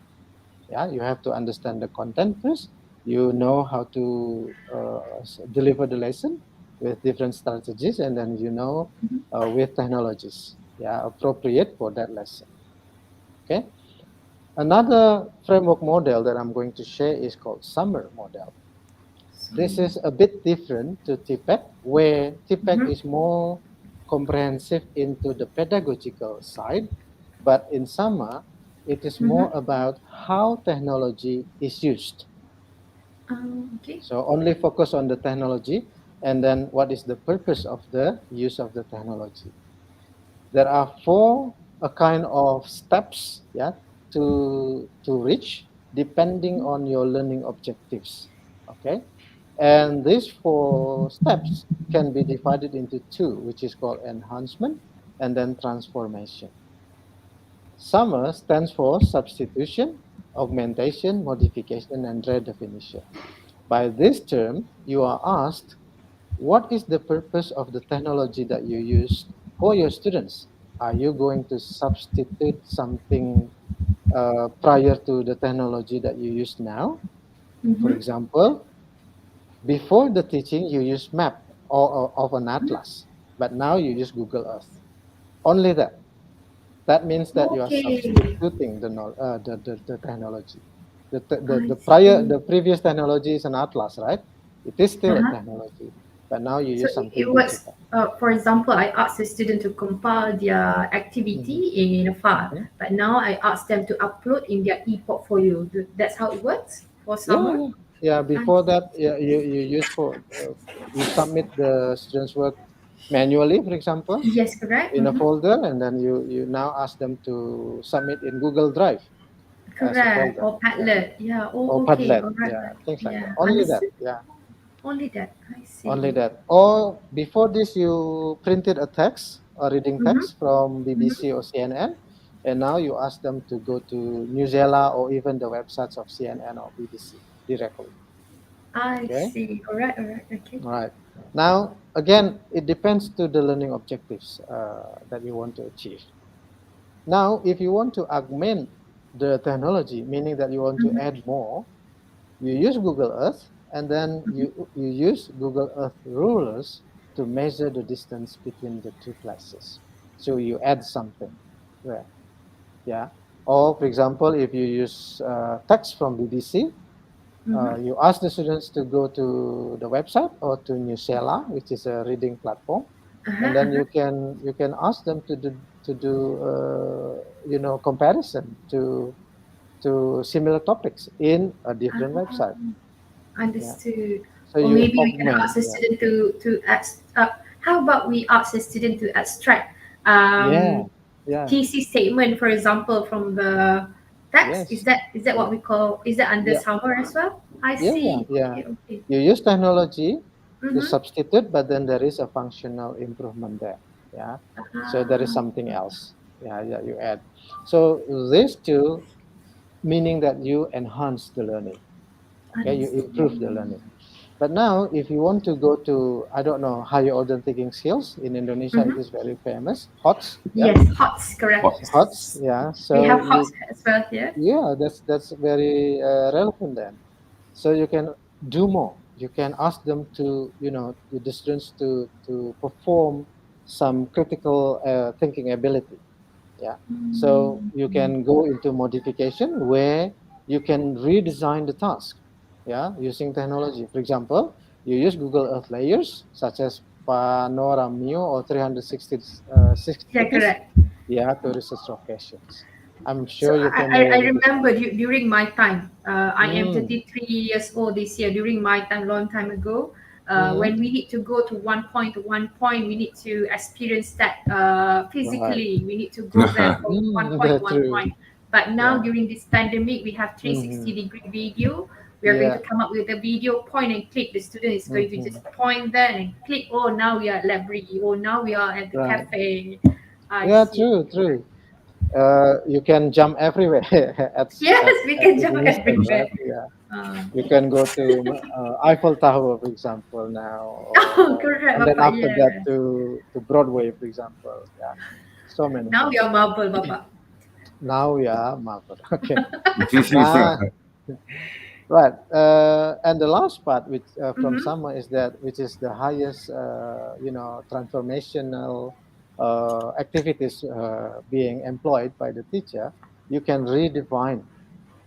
Yeah, you have to understand the content first. You know how to deliver the lesson with different strategies, and then with technologies, yeah, appropriate for that lesson. Okay. Another framework model that I'm going to share is called summer model. This is a bit different to TPEC, where TPEC is more comprehensive into the pedagogical side, but in summer, it is more about how technology is used. Okay. So only focus on the technology, and then what is the purpose of the use of the technology. There are 4 kind of steps, yeah, to reach depending on your learning objectives. Okay, and these 4 steps can be divided into 2, which is called enhancement and then transformation. Summer stands for substitution, augmentation, modification, and redefinition. By this term, you are asked, what is the purpose of the technology that you use for your students? Are you going to substitute something prior to the technology that you use now? For Mm-hmm. example, before the teaching, you use map or of an atlas, but now you use Google Earth. Only that. That means that you are Okay, substituting the technology. I see. The previous technology is an atlas, right? It is still a Uh-huh. technology, but now you So use it something works. digital. For example, I asked the student to compile their Mhm, activity in a file, mhm. but now I ask them to upload in their e-portfolio. That's how it works for Yeah, summer. yeah, yeah. I Before that, see. yeah, you use for you submit the students' work manually, for example, Yes, correct. in a Mm-hmm. folder, and then you now ask them to submit in Google Drive as a Correct. folder. Or Yeah, Padlet. Yeah. or Oh, okay. Padlet. All right. Yeah, Right. things like that. Yeah. Only that. Understood. Yeah. Only that. I Only see. that. Or before this, you printed a text, a reading Mm-hmm. text from Mm-hmm. BBC or CNN, and now you ask them to go to New Zealand or even the websites of CNN or BBC directly. I Okay. see. All right. All right. Okay. All right. Now, again, it depends to the learning objectives that you want to achieve. Now, if you want to augment the technology, meaning that you want to Mm-hmm. add more, you use Google Earth, and then you use Google Earth rulers to measure the distance between the two places. So you add something there, yeah. Or for example, if you use text from BBC, Mm-hmm. you ask the students to go to the website or to Newsela, which is a reading platform, Uh-huh. and then Uh-huh. you can ask them to do comparison to similar topics in a different website. Yeah. Understood. So Or you maybe we can augment. ask the Yeah. student how about we ask the student to extract Yeah. Yeah. thesis statement, for example, from the text? Yes. Is that what Yeah. we call? Is that under Yeah. summer as well? I Yeah. Yeah. see. Yeah. Okay. Okay. You use technology to Mm-hmm. substitute, but then there is a functional improvement there. Yeah. So there is Ah, something else. Yeah. Yeah. You add. So these two, meaning that you enhance the learning. Okay. You improve the understood. learning. But now, if you want to go to, I don't know, higher order thinking skills in Indonesia, it Mm-hmm. is very famous. HOTS. Yeah. Yes, HOTS, correct. What? HOTS. Yeah. We So have you HOTS as well here. Yeah, that's very relevant then. So you can do more. You can ask them to, the students to perform some critical thinking ability. Yeah. So you Mm. can go into modification where you can redesign the task. Yeah, using technology. For example, you use Google Earth layers such as Panoramio or 360 Yeah, cities. correct. Yeah, to research locations. I'm So sure you're I familiar with it. remember during my time, I am Mm, 33 years old this year. During my time, long time ago, mm-hmm. when we need to go to one point to one point, we need to experience that Right. physically. We need to go there from one point to That's one true. point. But now Yeah. during this pandemic, we have Mm-hmm. 360-degree video. We are going to Yeah. come up with a video, point and click. The student is going to Mm-hmm. just point there and click. Oh, now we are at library. Oh, now we are at the Right. cafe. I Yeah. see. True. True. You can jump everywhere Yes, we at can the jump distance, right? everywhere. Yeah. Uh, You can go to Eiffel Tower, for example, now, oh, correct, and then Bapak. after that Yeah. to Broadway, for example. Yeah. So many Now we things. are marble, Bapak. Now, yeah, Marvel. Okay. Nah, right. And the last part, which from Mm-hmm. summer, is that which is the highest, transformational activities being employed by the teacher. You can redefine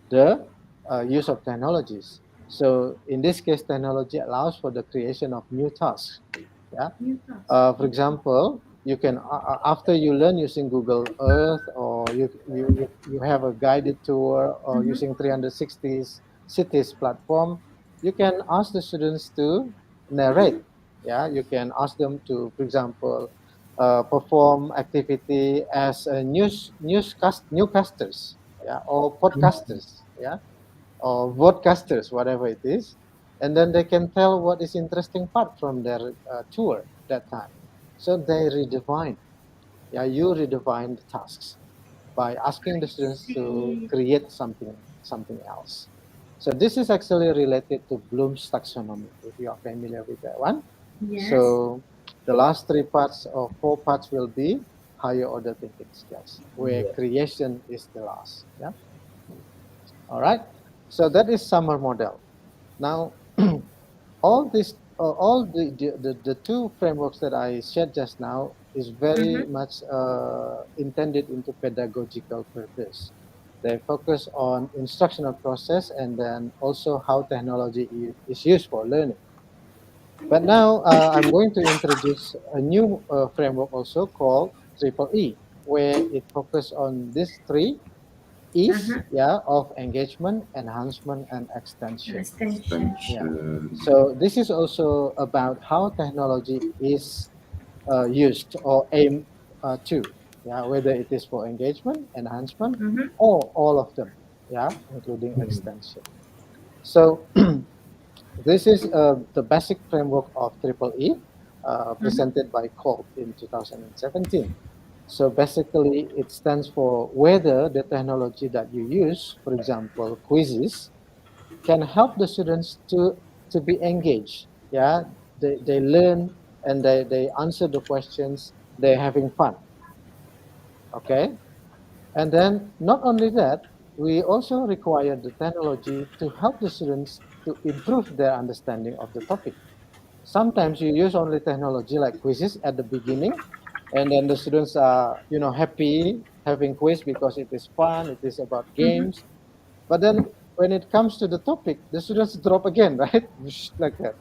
the use of technologies. So in this case, technology allows for the creation of new tasks. Yeah. New task. For example, you can after you learn using Google Earth, or you have a guided tour, or Mm-hmm. using 360 cities platform, you can ask the students to narrate. Yeah, you can ask them to, for example, perform activity as a newscasters, yeah, or podcasters, yeah, or broadcasters, whatever it is, and then they can tell what is interesting part from their tour that time. So they redefine. Yeah, you redefine the tasks by asking the students to See. create something else. So this is actually related to Bloom's taxonomy, if you are familiar with that one. Yes. So the last 3 parts or 4 parts will be higher order thinking skills, where Yeah. creation is the last. Yeah. All right. So that is summer model. Now, all this, all the two frameworks that I shared just now is very much intended into pedagogical purpose. They focus on instructional process and then also how technology is used for learning. But now I'm going to introduce a new framework also called Triple E, where it focuses on these three E's, yeah, of engagement, enhancement, and extension. Extension. Yeah. Extension. So this is also about how technology is used or aimed to, yeah, whether it is for engagement, enhancement, or all of them, yeah, including extension. So this is the basic framework of Triple E, presented by Kolb in 2017. So basically, it stands for whether the technology that you use, for example, quizzes, can help the students to be engaged. Yeah, they learn and they answer the questions. They're having fun. Okay, and then not only that, we also require the technology to help the students to improve their understanding of the topic. Sometimes you use only technology like quizzes at the beginning, and then the students are happy having quiz because it is fun, it is about games. But then when it comes to the topic, the students drop again, right? Like that,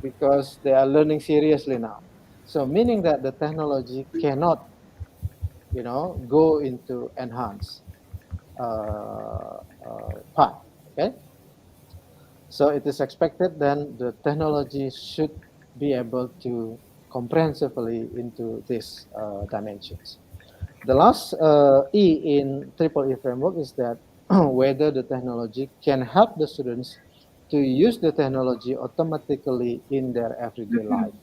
because they are learning seriously now. So meaning that the technology cannot, go into enhance part. Okay. So it is expected then the technology should be able to comprehensively into these dimensions. The last E in Triple E framework is that whether the technology can help the students to use the technology automatically in their everyday life.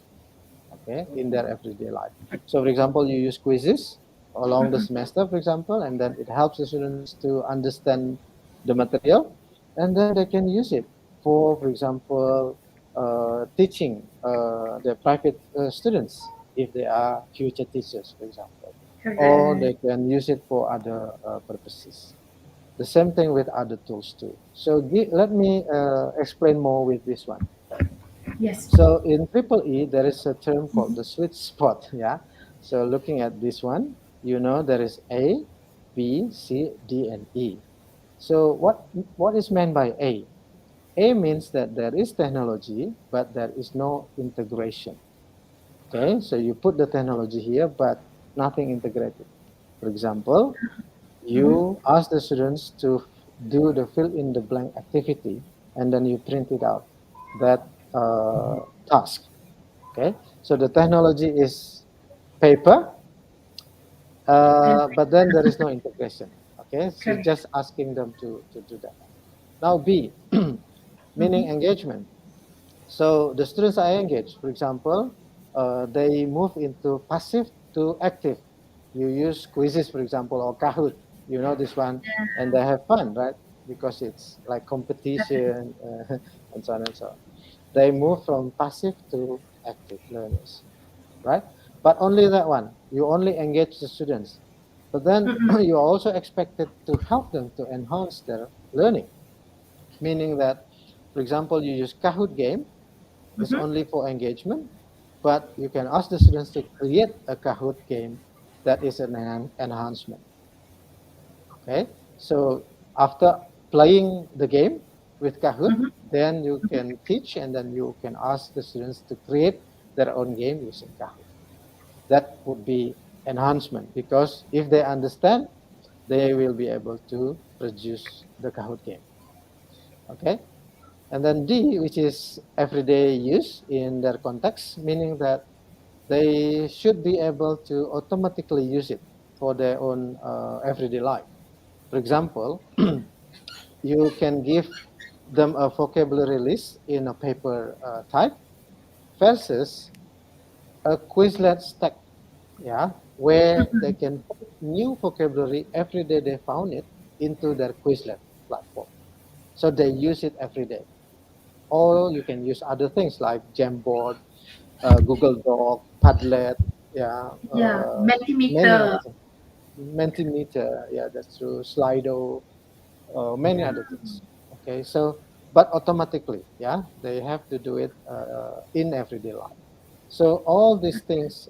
Okay, in their everyday life. So, for example, you use quizzes along the semester, for example, and then it helps the students to understand the material, and then they can use it for example, teaching their private students if they are future teachers, for example, or they Correct. can use it for other purposes. The same thing with other tools too. So let me explain more with this one. Yes. So in Triple E, there is a term called the sweet spot. Yeah. So looking at this one, there is A, B, C, D, and E. So what is meant by A? A means that there is technology, but there is no integration. Okay. So you put the technology here, but nothing integrated. For example, you ask the students to do the fill in the blank activity, and then you print it out, that task. Okay, so the technology is paper, And but then there is no integration. Okay, so correct. just asking them to do that. Now B, meaning engagement. So the students are engaged. For example, they move into passive to active. You use quizzes, for example, or Kahoot. You know this one, and they have fun, right? Because it's like competition and so on and so on. They move from passive to active learners, right? But only that one. You only engage the students. But then you are also expected to help them to enhance their learning, meaning that, for example, you use Kahoot game, it's only for engagement, but you can ask the students to create a Kahoot game that is an enhancement. Okay, so after playing the game with Kahoot, then you can teach and then you can ask the students to create their own game using Kahoot. That would be enhancement, because if they understand, they will be able to produce the Kahoot game. Okay, and then D, which is everyday use in their context, meaning that they should be able to automatically use it for their own everyday life. For example, you can give them a vocabulary list in a paper type versus a Quizlet stack, yeah, where they can put new vocabulary every day they found it into their Quizlet platform. So they use it every day. Or you can use other things like Jamboard, Google Doc, Padlet, yeah, Yeah, many other Mentimeter. things. Mentimeter, yeah, that's true. Slido, many other things. Okay, so but automatically, yeah, they have to do it in everyday life. So all these things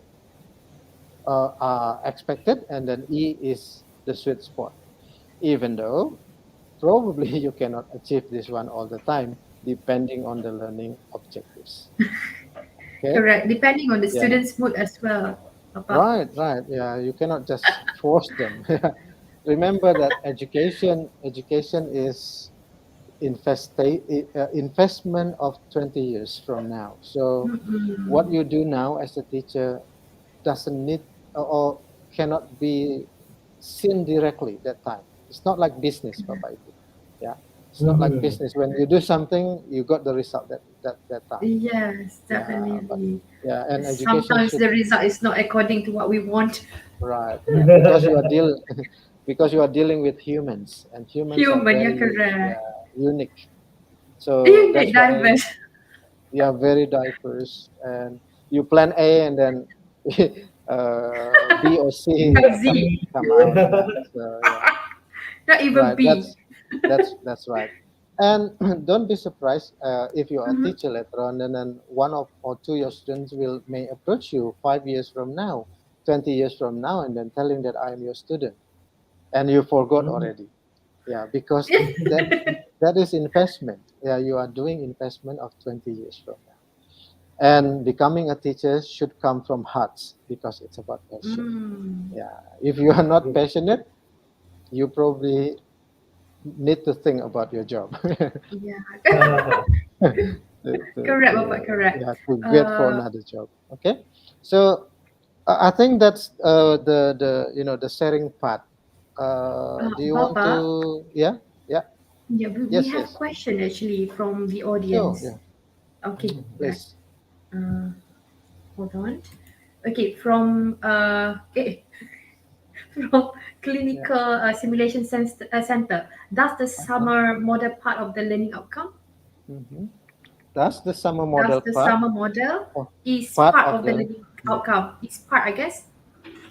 are expected, and then E is the sweet spot. Even though probably you cannot achieve this one all the time, depending on the learning objectives. Okay, Correct. Depending on the yeah, student's mood as well, Papa. right, yeah. You cannot just force them. Remember that education is investment of 20 years from now. So what Mm-mm. you do now as a teacher doesn't need or cannot be seen directly that time. It's not like business, Bapak Ibu. Yeah, it's not like Mhm. business. When you do something, you got the result that time. Yes, Yeah, but definitely. yeah, and education Sometimes should the result is not according to what we want. right because you are because you are dealing with humans, and humans are Human, yeah, very correct. unique. So Unique, that's why diverse. we are very diverse, and you plan A and then B or C Got Z. come out. Yeah. So yeah, Not even right. B. That's right. And don't be surprised if you are a Mm-hmm. teacher later on, and then one of or two your students will may approach you 5 years from now, 20 years from now, and then telling that I am your student, and you forgot already. Yeah, because that is investment. Yeah, you are doing investment of 20 years from now. And becoming a teacher should come from hearts because it's about passion. Mm. Yeah, if you are not passionate, you probably need to think about your job. Yeah. Correct, Bapak, correct. Yeah, to get for Uh, another job. Okay, so I think that's the the sharing part. Do you want Bapak, to? Yeah, yeah, yeah, we yes, have yes. question actually from the Sure, audience. yeah, Okay, right. please. Uh, hold on. Okay, from from Yeah. clinical center. Does the Uh-huh. summer model part of the learning outcome? Mm-hmm. That's the summer Does model the part. summer model Oh, is part part of of the the. learning outcome? Is part, I guess.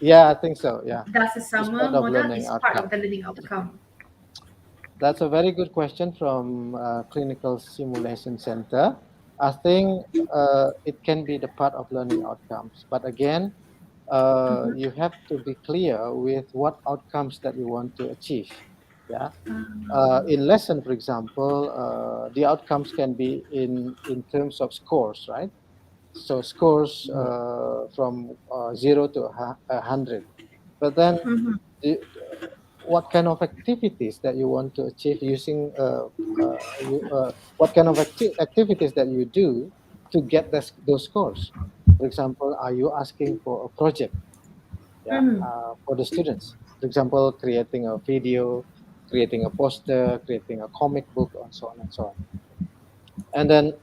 Yeah, I think so. Yeah, Does the it's summer part of model learning is part of outcome. the learning outcome? That's a very good question from Clinical Simulation Center. I think it can be the part of learning outcomes, but again, Mm-hmm. you have to be clear with what outcomes that you want to achieve. Yeah. In lesson, for example, the outcomes can be in terms of scores, right? So scores from 0 to 100. But then, Mm-hmm. the, what kind of activities that you want to achieve using what kind of activities that you do to get those scores? For example, are you asking for a project? Yeah, Mm-hmm. for the students. For example, creating a video, creating a poster, creating a comic book, and so on and so on. And then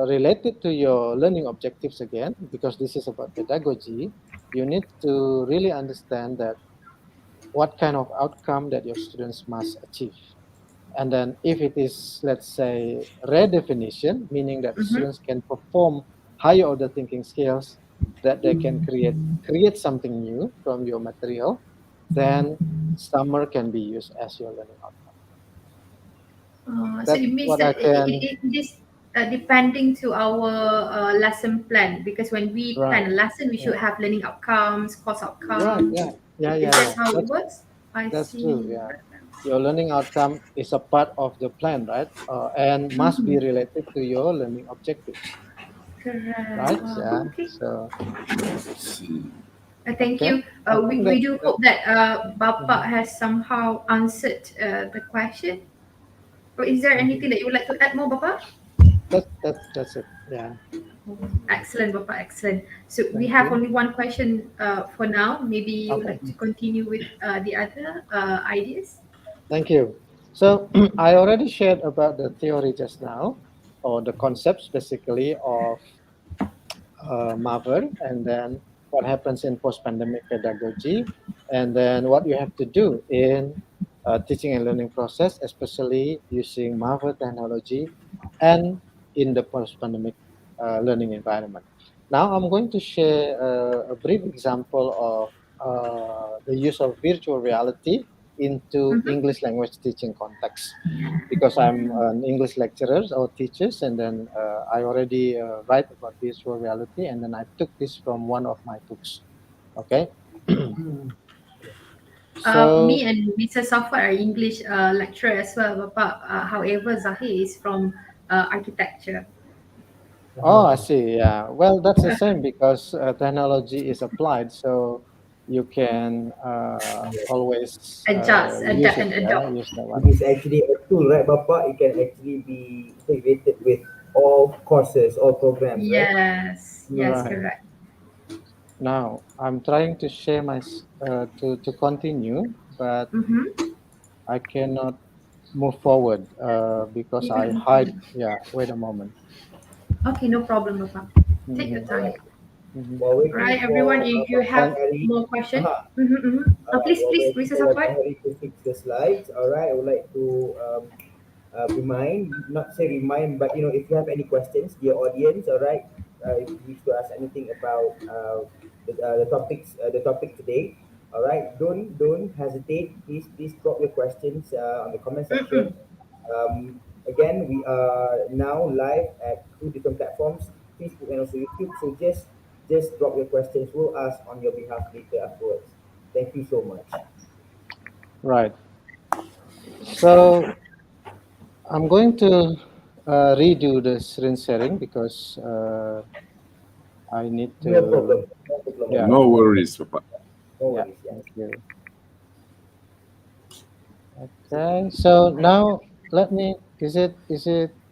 related to your learning objectives again, because this is about pedagogy, you need to really understand that what kind of outcome that your students must achieve. And then if it is, let's say, redefinition, meaning that the Mm-hmm. students can perform higher order thinking skills, that they can create something new from your material, then summer can be used as your learning outcome. So That's it means what I that can. it is depending to our lesson plan, because when we Right. plan a lesson, we Yeah. should have learning outcomes, course Right. outcomes. Yeah. Yeah. Is Yeah. that Yeah. how it That's works? I That's true. see. Yeah. Your learning outcome is a part of the plan, right? And must be Mm-hmm. related to your learning objectives, Correct. right? Yeah. Okay. So, See. Thank okay. you. I We, think we do that hope that Bapak mhm. has somehow answered the question. Or is there Mhm. anything that you would like to add more, Bapak? That's it. Yeah. Excellent, Bapak. Excellent. So we Thank have you. only one question for now. Maybe you would Okay. like to continue with the other ideas. Thank you. So I already shared about the theory just now, or the concepts basically of MAVER, and then what happens in post-pandemic pedagogy, and then what you have to do in teaching and learning process, especially using Marvel technology and in the post-pandemic learning environment. Now I'm going to share a brief example of the use of virtual reality into Mm-hmm. English language teaching context, because I'm an English lecturer or teachers, and then I already write about virtual reality, and then I took this from one of my books. Okay, Me so and Mr. Safwat are English lecturer as well, Bapak. However, Zahir is from architecture. oh, I see. Yeah, well, that's the same because technology is applied, so you can always Adjust, use adapt, it. and Yeah, adopt. use that It one. is actually a tool, right, Bapa? It can actually be integrated with all courses, all programs, right? Yes, yes, Right. correct. Now I'm trying to share to continue, but Mm-hmm. I cannot move forward because You I can move hide. on. Yeah, wait a moment. Okay, no problem, Bapak. Take your Hmm. All time. right. Hmm. While waiting Right, everyone, for if you Bapa have And Hery, more question, uh-huh. mm-hmm, mm-hmm. All right, Please, while please, waiting Mr. for Bapa Safwat. Hery to fix the slides, all right, I would like to not say remind, but if you have any questions, dear audience, all right, if you wish to ask anything about the topic today, all right, don't hesitate. Please drop your questions on the comment section. Mm-mm. Again, we are now live at two different platforms, Facebook and also YouTube. So just drop your questions. We'll ask on your behalf later afterwards. Thank you so much. right, so I'm going to redo the screen sharing because I need No problem. to. No problem, Yeah, Bapa. No worries, Papa. No yeah. worries. Yeah. Thank you. Okay, so now let me. Is it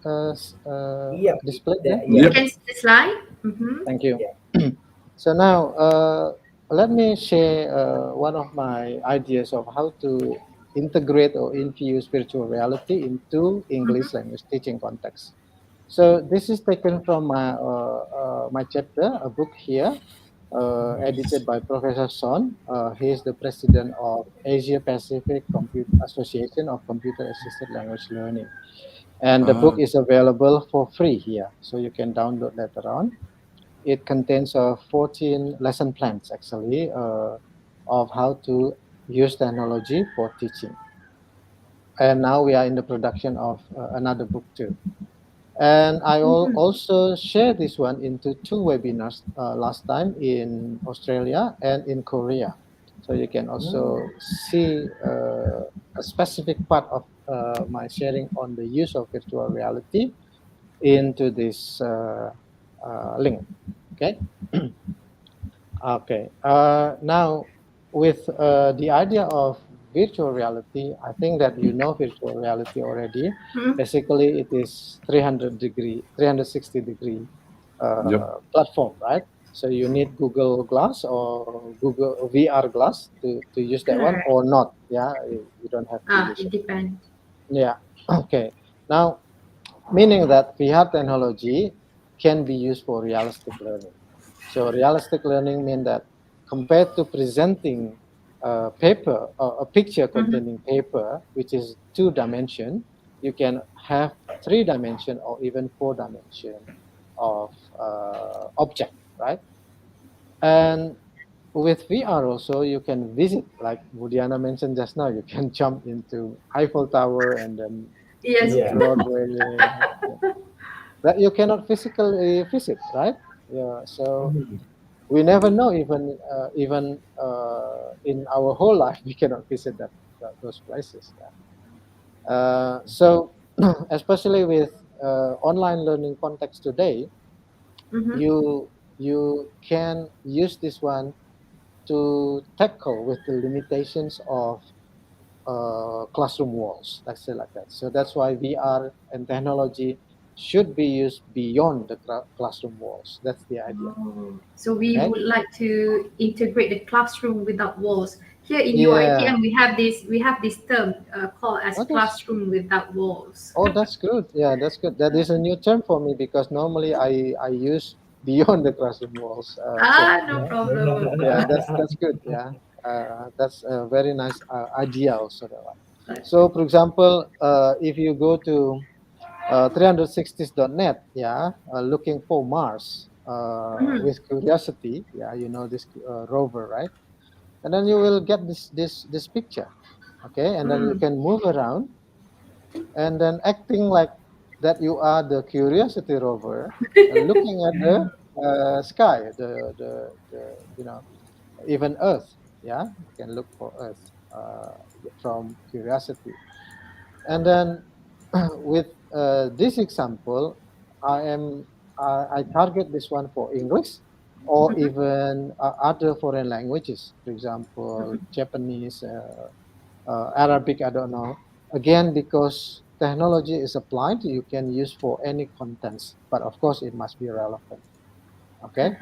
Yep. displayed there? That, You yeah. Yep. can see the slide. Mm-hmm. Thank you. Yeah. So now, let me share one of my ideas of how to integrate or infuse virtual reality into English Mm-hmm. language teaching context. So this is taken from my chapter, a book here, edited by Professor Son. He is the president of Asia Pacific Association of Computer Assisted Language Learning. And the book Ah, is available for free here, so you can download later on. It contains 14 lesson plans actually of how to use technology for teaching. And now we are in the production of another book too. And I Mm-hmm. also shared this one into two webinars last time in Australia and in Korea. So you can also Mm. see a specific part of my sharing on the use of virtual reality into this link. Okay. Okay. Now, with the idea of virtual reality, I think that you know virtual reality already. Mm-hmm. Basically, it is 360-degree yep. platform, right? So you need Google Glass or Google VR Glass to use that one Correct. or not. Yeah, you don't have to use It it. depends. Yeah. Okay. Now, meaning that VR technology can be used for realistic learning. So realistic learning means that compared to presenting a paper or a picture Mm-hmm. containing paper, which is 2 dimension, you can have 3 dimension or even 4 dimension of object, right? And with VR also, you can visit, like Dianna mentioned just now, you can jump into Eiffel Tower and then Yes. visit Yeah. Broadway. That you cannot physically visit, right? Yeah. So Mhm. we never know, even in our whole life, we cannot visit those places. Yeah. So especially with online learning context today, Mm-hmm. you can use this one to tackle with the limitations of classroom walls, let's say like that. So that's why VR and technology should be used beyond the classroom walls. That's the idea. Oh, so we Okay. would like to integrate the classroom without walls. Here in Yeah. UiTM, we have this term called as Oh, that's classroom without walls. oh, that's good. Yeah, that's good. That is a new term for me because normally I use beyond the classroom walls term. No problem, Yeah, Bapak. that's good. Yeah, that's a very nice idea also. That one. So, for example, if you go to 360s.net, yeah, looking for Mars with Curiosity, yeah, you know this rover, right? And then you will get this picture, okay? And then you can move around, and then acting like that you are the Curiosity rover, looking at the sky, the you know, even Earth, yeah, you can look for Earth from Curiosity. And then with this example, I target this one for English or even other foreign languages, for example, Japanese, Arabic, I don't know. Again, because technology is applied, you can use for any contents, but of course it must be relevant. Okay,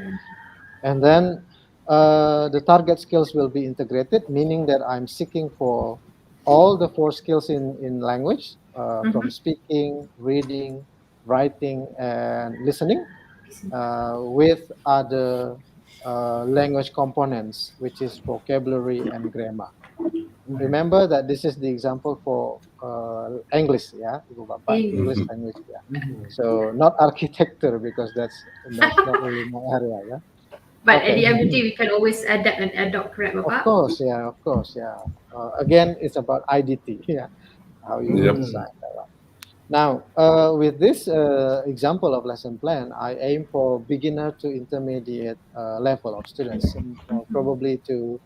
and then the target skills will be integrated, meaning that I'm seeking for all the four skills in language, from speaking, reading, writing, and listening, with other language components, which is vocabulary and grammar. Remember that this is the example for English, yeah, Ibu Bapak, English Mhm. language, yeah. So not architecture because that's not really my area, yeah. But at Okay. the end of the day, we can always adapt and adopt, correct, Of Bapak? course, yeah, of course, yeah. Again, it's about IDT, yeah, how you will Yep. design that one. Now, with this example of lesson plan, I aim for beginner to intermediate level of students, probably to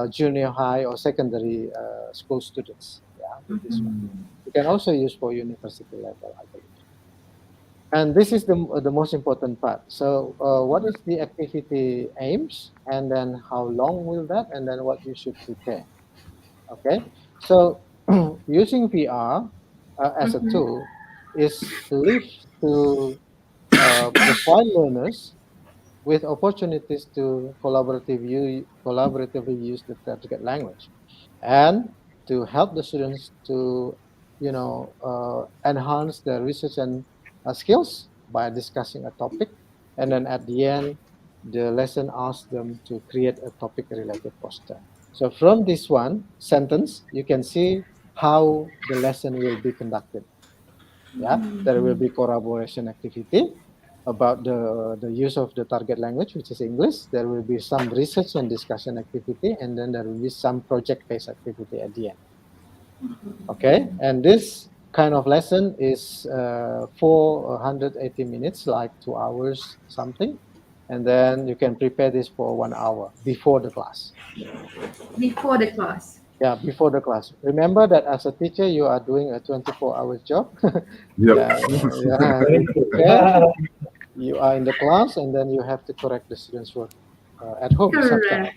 junior high or secondary school students. Yeah, with this one. You can also use for university level, I believe. And this is the most important part. So, what is the activity aims, and then how long will that, and then what you should prepare. Okay, so using VR as a tool is believed to provide learners with opportunities to collaboratively use the target language, and to help the students to, enhance their research and skills by discussing a topic, and then at the end, the lesson asks them to create a topic-related poster. So from this one sentence, you can see how the lesson will be conducted. Yeah, there will be collaboration activity about the use of the target language, which is English. There will be some research and discussion activity, and then there will be some project-based activity at the end. Okay, and this kind of lesson is 480 minutes, like 2 hours something, and then you can prepare this for 1 hour before the class. Before the class. Yeah, before the class. Remember that as a teacher, you are doing a 24 hours job. Yep. Yeah, yeah, Very you true. prepare, you are in the class, and then you have to correct the students' work at home sometimes. Correct.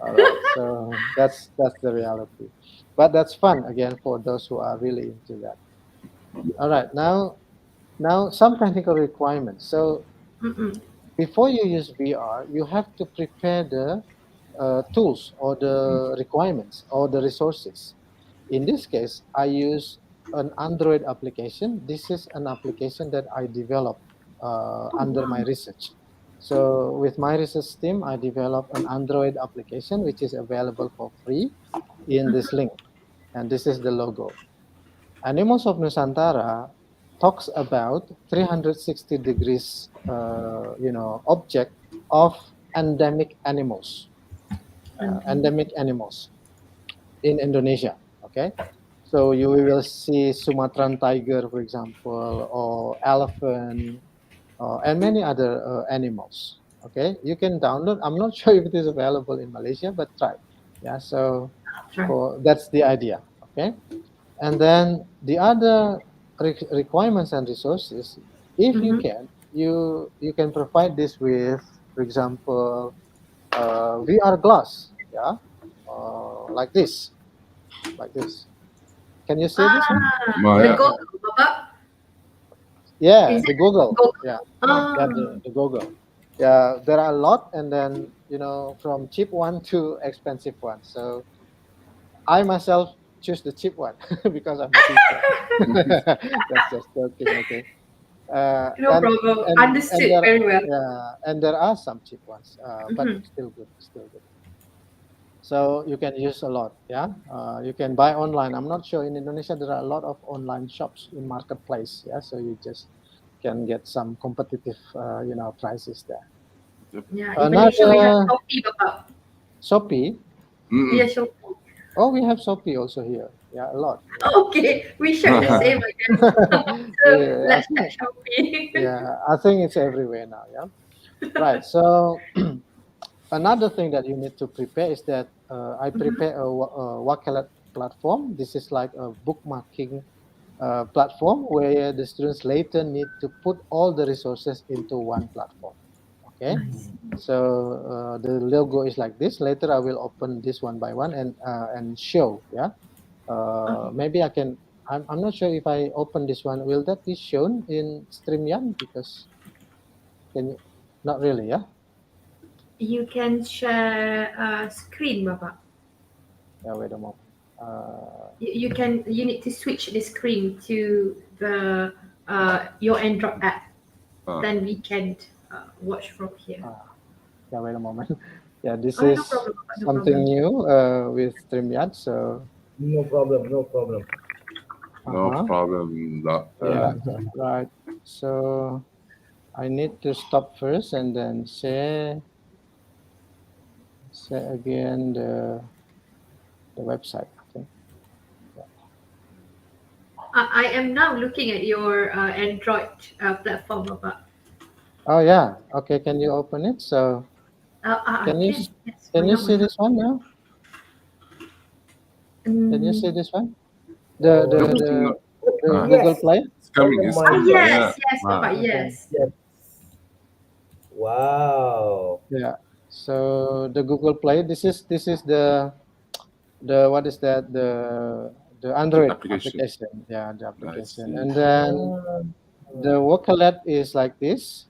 All right, so that's the reality, but that's fun again for those who are really into that. All right, now some technical requirements. So before you use VR, you have to prepare the tools or the requirements or the resources. In this case, I use an Android application. This is an application that I developed under my research. So with my research team, I developed an Android application which is available for free in this link. And this is the logo. Animals of Nusantara talks about 360 degrees, object of endemic animals, in Indonesia. Okay, so you will see Sumatran tiger, for example, or elephant, and many other animals. Okay, you can download. I'm not sure if it is available in Malaysia, but try. Yeah, so Sure. that's the idea. Okay, and then the other requirements and resources, if you can, you can provide this with, for example, VR glass. Yeah, like this, like this. Can you see this one? The Maya. goal, Bapak, Yeah, is the it Google. goal? Yeah, yeah, Ah, the Google. Yeah, there are a lot, and then from cheap one to expensive one. So I myself choose the cheap one because I'm a teacher. That's just joking, okay. no problem. And Understood very well. there are some cheap ones, but still good, still good. So you can use a lot. Yeah, you can buy online. I'm not sure in Indonesia there are a lot of online shops in marketplace. Yeah, so you just can get some competitive, prices there. Yeah, in Malaysia we have Another Shopee, Bapak. Shopee. Yeah, Mm-mm. Shopee. Oh, we have Shopee also here. Yeah, a lot. Yeah. Okay, we share the Yeah. same, I guess. So Yeah, I let's think check Shopee. I think it's everywhere now. Yeah. Right. So another thing that you need to prepare is that I prepare a Wakelet platform. This is like a bookmarking platform where the students later need to put all the resources into one platform. Okay. I see. So the logo is like this. Later I will open this one by one and show. Yeah. Okay. Maybe I can. I'm not sure if I open this one. Will that be shown in StreamYard? Because can you? Not really. Yeah. You can share screen, Bapak. Yeah. Wait a moment. You need to switch the screen to the your Android app. Ah. Then we can watch from here. Yeah. Wait a moment. Yeah. This Oh, no is problem, Bapak, no something problem. new with StreamYard. So. No problem, no problem. No Uh-huh. problem, Yeah. doctor. Right. So I need to stop first and then share again the website. Okay. I am now looking at your Android platform, Bapak. Oh yeah. Okay. Can you open it? So can you Can. Yes, can why you not? Why see not? this one now? Can you see Mm. this one? The Oh, the Kamu the tengok. the Ah, Google yes. Play. it's coming, Oh it's my coming. God. Yeah. Yes, Ah. Bapak, Okay. yes. Yes. Wow. Yeah. So the Google Play. This is what is that the The Android application. application. Yeah, the I application. see. And then Ah, the Wakelet is like this.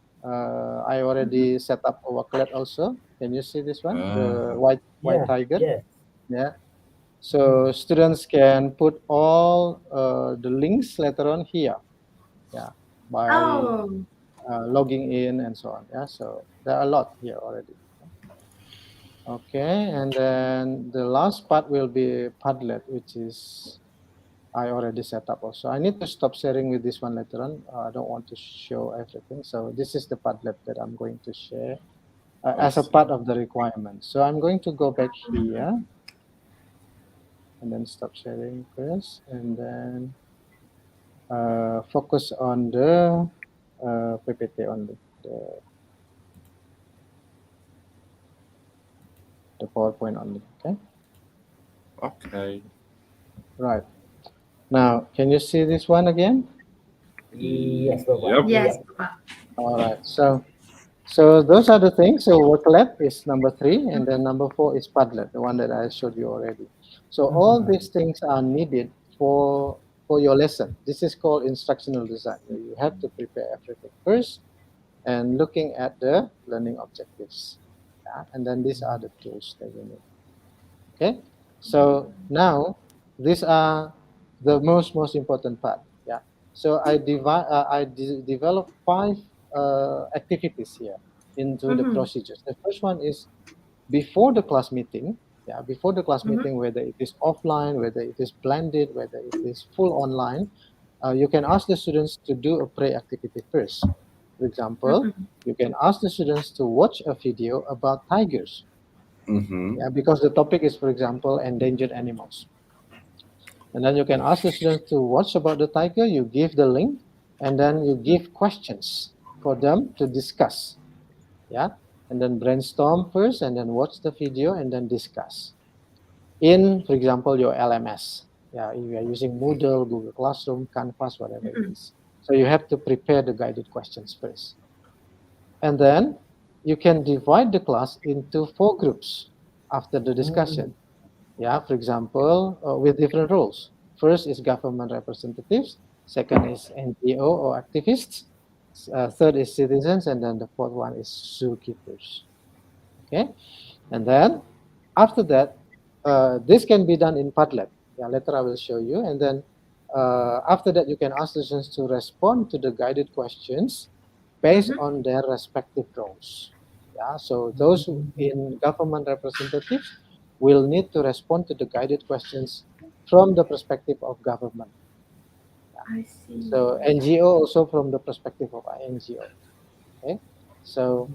I already set up a Wakelet also. Can you see this one? The Ah. white yeah, tiger. yes. Yeah. So students can put all the links later on here. Yeah, by Oh, logging in and so on. Yeah. So there are a lot here already. Okay, and then the last part will be Padlet, which is I already set up also. I need to stop sharing with this one later on. I don't want to show everything. So this is the Padlet that I'm going to share I as a see. part of the requirement. So I'm going to go back here and then stop sharing first, and then focus on the PPT only, the PowerPoint only. Okay, Okay. right. Now, can you see this one again? Yes, Bapak. Yep. yes, Yeah. Bapak. All right. So those are the things. So Worklet is number 3, and then number 4 is Padlet, the one that I showed you already. So all these things are needed for your lesson. This is called instructional design. You have to prepare everything first, and looking at the learning objectives. Yeah? And then these are the tools that you need. Okay. So now these are the most important part. Yeah. So I developed 5 activities here into the Mm-hmm. procedures. The first one is before the class meeting. Yeah, before the class Mm-hmm. meeting, whether it is offline, whether it is blended, whether it is full online, you can ask the students to do a pre-activity first. For example, Mm-hmm. you can ask the students to watch a video about tigers. Mm-hmm. Yeah, because the topic is, for example, endangered animals. And then you can ask the students to watch about the tiger, you give the link, and then you give questions for them to discuss. Yeah. And then brainstorm first, and then watch the video, and then discuss. In, for example, your LMS. Yeah, if you are using Moodle, Google Classroom, Canvas, whatever it is. So you have to prepare the guided questions first. And then you can divide the class into 4 groups after the discussion. Yeah, for example, with different roles. First is government representatives, second is NGO or activists, third is citizens, and then the fourth one is zookeepers. Okay, and then after that, this can be done in Padlet. Yeah, later I will show you. And then after that, you can ask the students to respond to the guided questions based Mm-hmm. on their respective roles. Yeah, so those in government representatives, will need to respond to the guided questions from the perspective of government. I see. So NGO also from the perspective of NGO. Okay, so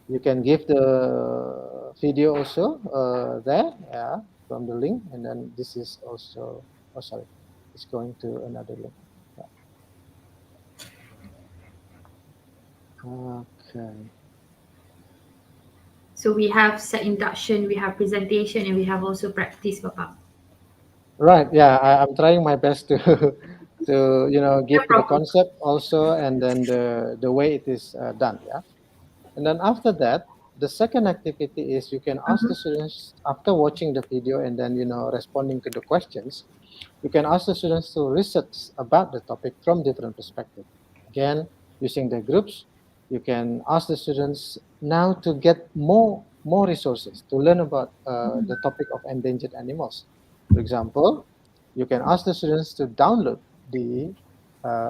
you can give the video also there, yeah, from the link, and then this is also, oh sorry, it's going to another link. Yeah. Okay. So we have set induction, we have presentation, and we have also practice, Bapak. Right. Yeah, I'm trying my best to to give the problem. concept also, and then the way it is done. Yeah. And then after that, the second activity is you can ask the students after watching the video and then responding to the questions. You can ask the students to research about the topic from different perspectives. Again, using the groups, you can ask the students now to get more resources to learn about the topic of endangered animals. For example, you can ask the students to download the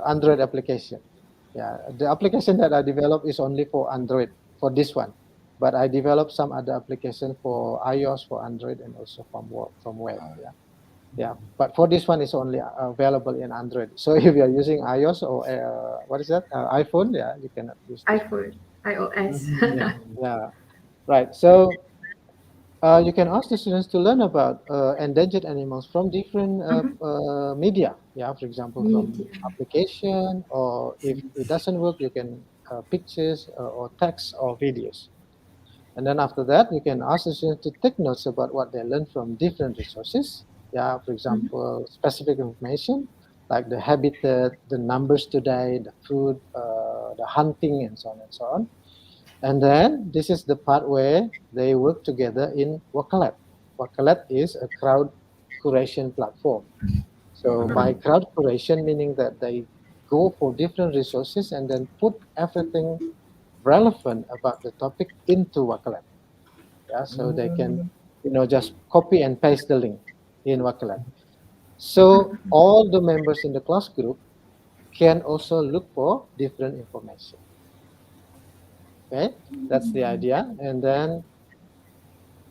Android application. Yeah, the application that I developed is only for Android for this one, but I developed some other application for iOS, for Android, and also from web. Yeah. Yeah, but for this one, it's only available in Android. So if you are using iOS or what is that, iPhone, yeah, you cannot use this one. iPhone, iOS. Yeah, right. So you can ask the students to learn about endangered animals from different media. Yeah, for example, from Media. application, or if it doesn't work, you can pictures or text or videos. And then after that, you can ask the students to take notes about what they learned from different resources. Yeah, for example, specific information like the habitat, the numbers today, the food, the hunting, and so on and so on. And then this is the part where they work together in Wakalat. Wakalat is a crowd curation platform. So by crowd curation, meaning that they go for different resources and then put everything relevant about the topic into Wakalat. Yeah, so they can, just copy and paste the link in Wakalat. So all the members in the class group can also look for different information. Okay, that's the idea. And then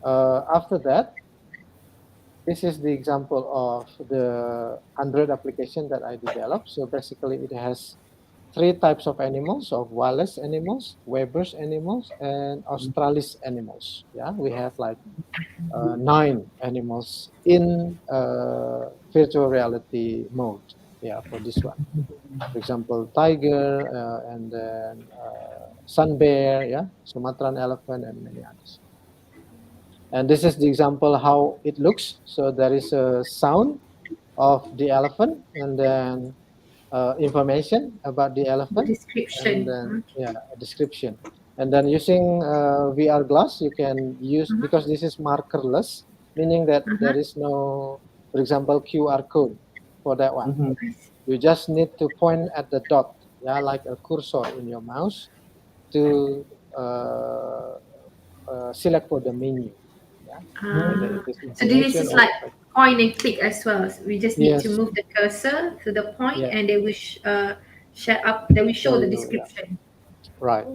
after that, this is the example of the Android application that I developed. So basically, it has 3 types of animals: of Wallace animals, Weber's animals, and Australis animals. Yeah, we have like 9 animals in virtual reality mode. Yeah, for this one. For example, tiger, and then sun bear, yeah, Sumatran elephant, and many others. And this is the example how it looks. So there is a sound of the elephant, and then information about the The elephant, and description. then a description. And then using VR glass, you can use, because this is markerless, meaning that there is no, for example, QR code for that one. You just need to point at the dot, yeah, like a cursor in your mouse to select for the menu. Yeah, whether it is So this information is or like point and click as well. So we just need to yes, move the cursor to the point, yeah. and they will share up. They will show So the yeah, description. right.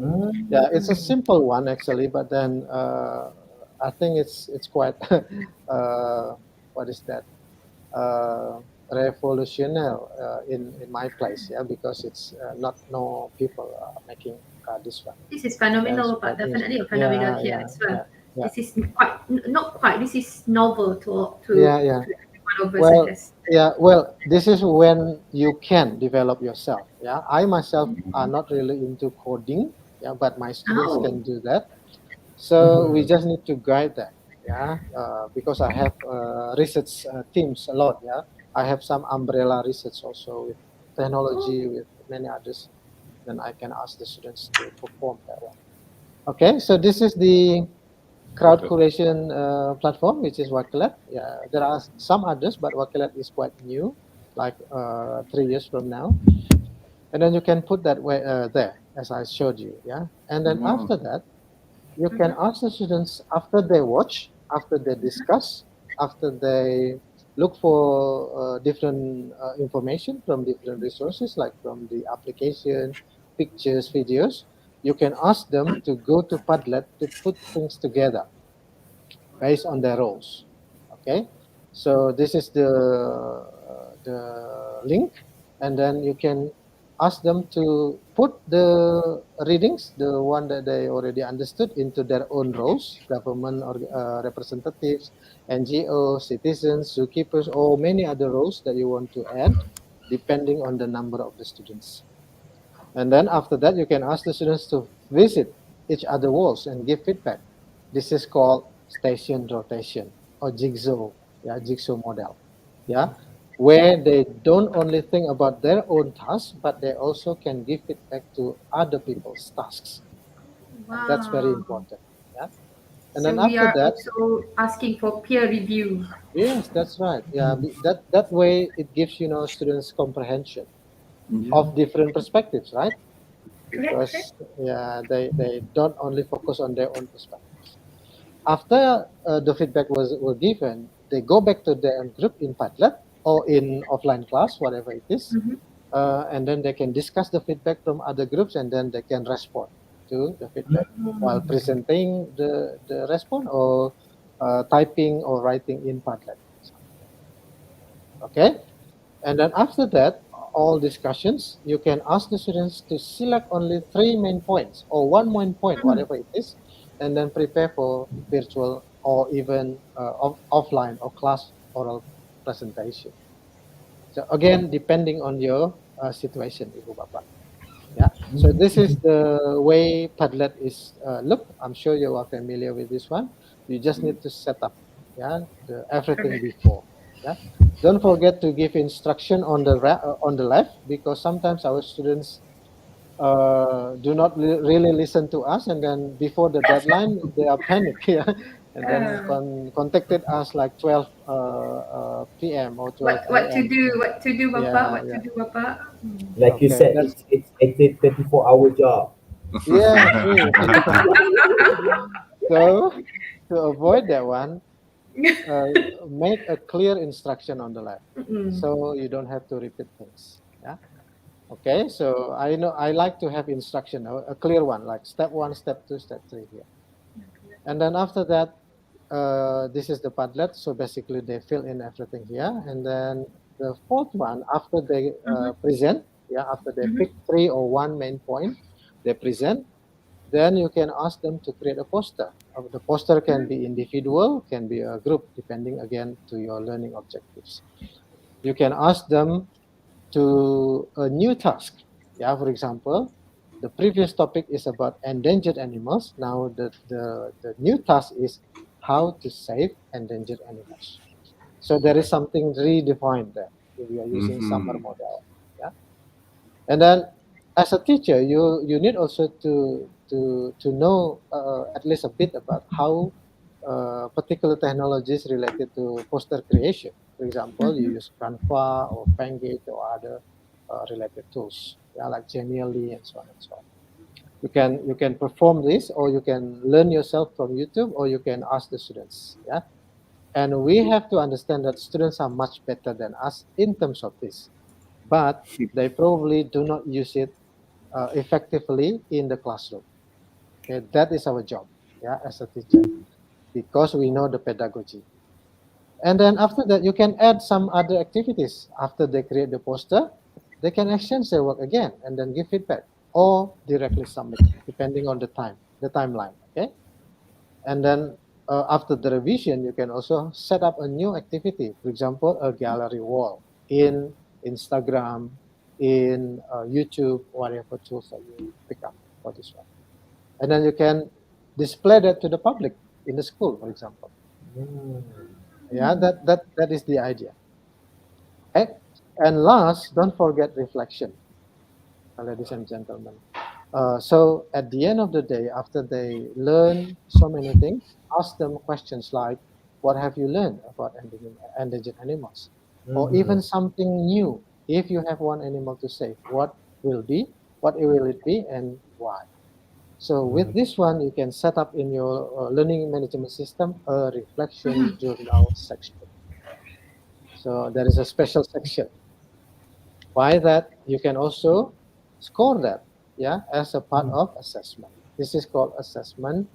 Yeah, it's a simple one actually, but then I think it's quite what is that? Revolutionary in my place, yeah, because it's not no people making this one. This is Yeah, it's phenomenal, but quite new. definitely a phenomenal Yeah, here yeah, as well. yeah, yeah, This is quite not quite. This is novel yeah, yeah. to everyone of us, I Well, guess. yeah, well, this is when you can develop yourself. Yeah, I myself are not really into coding. Yeah, but my students Oh, can do that. So we just need to guide them. Yeah, because I have research teams a lot. Yeah, I have some umbrella research also with technology, with many others. Then I can ask the students to perform that one. Okay, so this is the crowd curation platform, which is Wakilat. Yeah, there are some others, but Wakilat is quite new, like 3 years from now. And then you can put that way there, as I showed you. Yeah, and then after that, you can ask the students after they watch, after they discuss, after they look for different information from different resources, like from the application, pictures, videos. You can ask them to go to Padlet to put things together. based on their roles. Okay, so this is the link, and then you can ask them to put the readings, the one that they already understood, into their own roles, government or representatives, NGOs, citizens, zookeepers, or many other roles that you want to add, depending on the number of the students. And then after that, you can ask the students to visit each other walls and give feedback. This is called station rotation or jigsaw model. Yeah, where they don't only think about their own tasks, but they also can give feedback to other people's tasks. And that's very Wow. important. Yeah. And So then we after are that, also asking for peer review. yes, that's right. Yeah, that way it gives students comprehension Yeah. of different perspectives, right? Correct, correct. Because they don't only focus on their own perspectives. After the feedback were given, they go back to their group in Padlet or in offline class, whatever it is, Mhm. and then they can discuss the feedback from other groups, and then they can respond to the feedback while presenting the response or typing or writing in Padlet. Okay, and then after that, all discussions, you can ask the students to select only 3 main points or 1 main point, whatever it is, and then prepare for virtual or even offline or class oral presentation. So again, depending on your situation, Ibu Bapak. Yeah. So this is the way Padlet is look. I'm sure you are familiar with this one. You just need to set up, everything Correct. before. Yeah. Don't forget to give instruction on on the left, because sometimes our students do not really listen to us, and then before the deadline they are panic. Yeah. And then Uh, contacted us like 12 p.m. or 12 what to a.m. do? What to do, Bapa? Yeah, What to yeah. do, Bapa? Like you Okay, said, that's it's a 24-hour job. yeah, true. So to avoid that one, uh, make a clear instruction on the left, Mm-mm. so you don't have to repeat things. Yeah. Okay. So I know I like to have instruction, a clear one, like step one, step two, step three here. And then after that, this is the Padlet. So basically, they fill in everything here. And then the fourth one, after they present, after they Mhm. pick 3 or 1 main point, they present. Then you can ask them to create a poster. The poster can be individual, can be a group, depending again to your learning objectives. You can ask them to a new task. Yeah, for example, the previous topic is about endangered animals. Now the new task is how to save endangered animals. So there is something redefined there if we are using summer Mm-hmm. model. Yeah. And then as a teacher, you need also to know at least a bit about how particular technologies related to poster creation. For example, you use Canva or Pengajian or other related tools, like Genially and so on and so on. You can perform this, or you can learn yourself from YouTube, or you can ask the students. Yeah, and we have to understand that students are much better than us in terms of this, but they probably do not use it effectively in the classroom. Okay, that is our job, as a teacher, because we know the pedagogy. And then after that, you can add some other activities. After they create the poster, they can exchange their work again and then give feedback or directly submit, depending on the timeline. Okay. And then after the revision, you can also set up a new activity. For example, a gallery wall in Instagram, in YouTube, whatever tools that you pick up for this one. And then you can display that to the public in the school, for example. Yeah, that is the idea. Okay. And last, don't forget reflection, ladies and gentlemen. So at the end of the day, after they learn so many things, ask them questions like, what have you learned about endangered animals? Or even something new. If you have one animal to save, what will it be, and why? So with this one, you can set up in your learning management system a reflection journal section. So there is a special section. By that, you can also score that, as a part of assessment. This is called assessment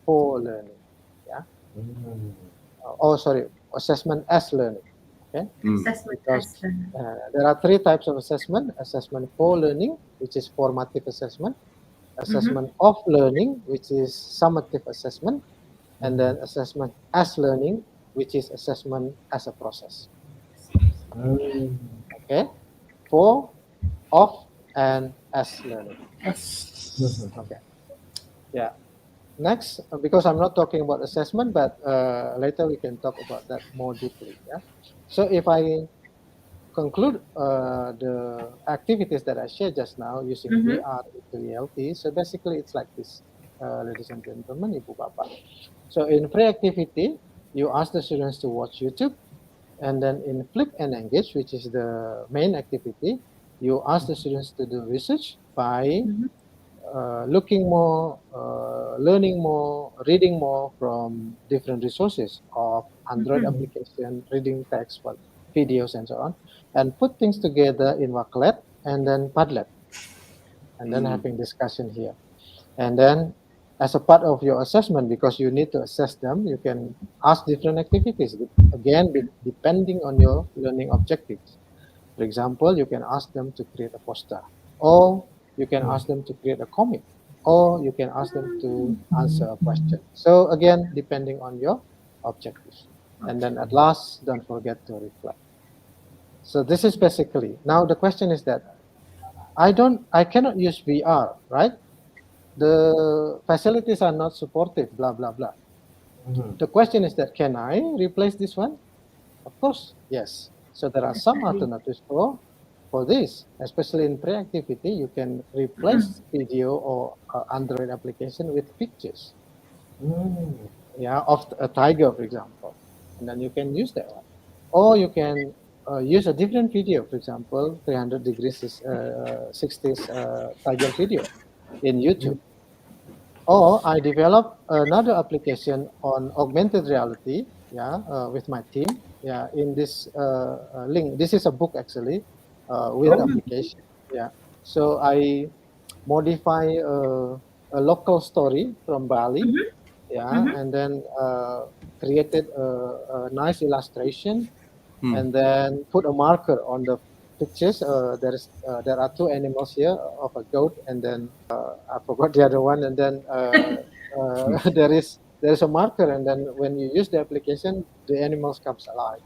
for learning. Yeah. Mm. assessment as learning. Okay, Assessment because as learning. there are three types of assessment: assessment for learning, which is formative assessment; assessment of learning, which is summative assessment; and then assessment as learning, which is assessment as a process. Mm. Okay, for, of, and as learning. Yes. Okay, yeah. Next, because I'm not talking about assessment, but later we can talk about that more deeply. Yeah. So if I conclude the activities that I shared just now using VR into reality, so basically it's like this, ladies and gentlemen, ibu bapak. So in free activity, you ask the students to watch YouTube, and then in flip and engage, which is the main activity, you ask the students to do research by looking more, learning more, reading more from different resources of Android application, reading text, videos, and so on, and put things together in Wakelet and then Padlet, and then having discussion here. And then, as a part of your assessment, because you need to assess them, you can ask different activities, again, depending on your learning objectives. For example, you can ask them to create a poster, or you can ask them to create a comic, or you can ask them to answer a question. So again, depending on your objectives. And then at last, don't forget to reflect. So this is basically, now the question is that I cannot use VR, right? The facilities are not supportive, blah, blah, blah. The question is that, can I replace this one? Of course, yes. So there are some Definitely. alternatives for this, especially in pre-activity. You can replace video or Android application with pictures, Mm. yeah, of a tiger, for example, and then you can use that one, or you can use a different video, for example, 300 degrees 60s tiger video in YouTube. Or I developed another application on augmented reality, yeah, with my team. Yeah, in this link, this is a book actually with Oh. application. Yeah, so I modify a local story from Bali. Yeah, and then created a nice illustration, and then put a marker on the pictures. There are two animals here of a goat, and then I forgot the other one. And then there is a marker, and then when you use the application, the animals comes alive,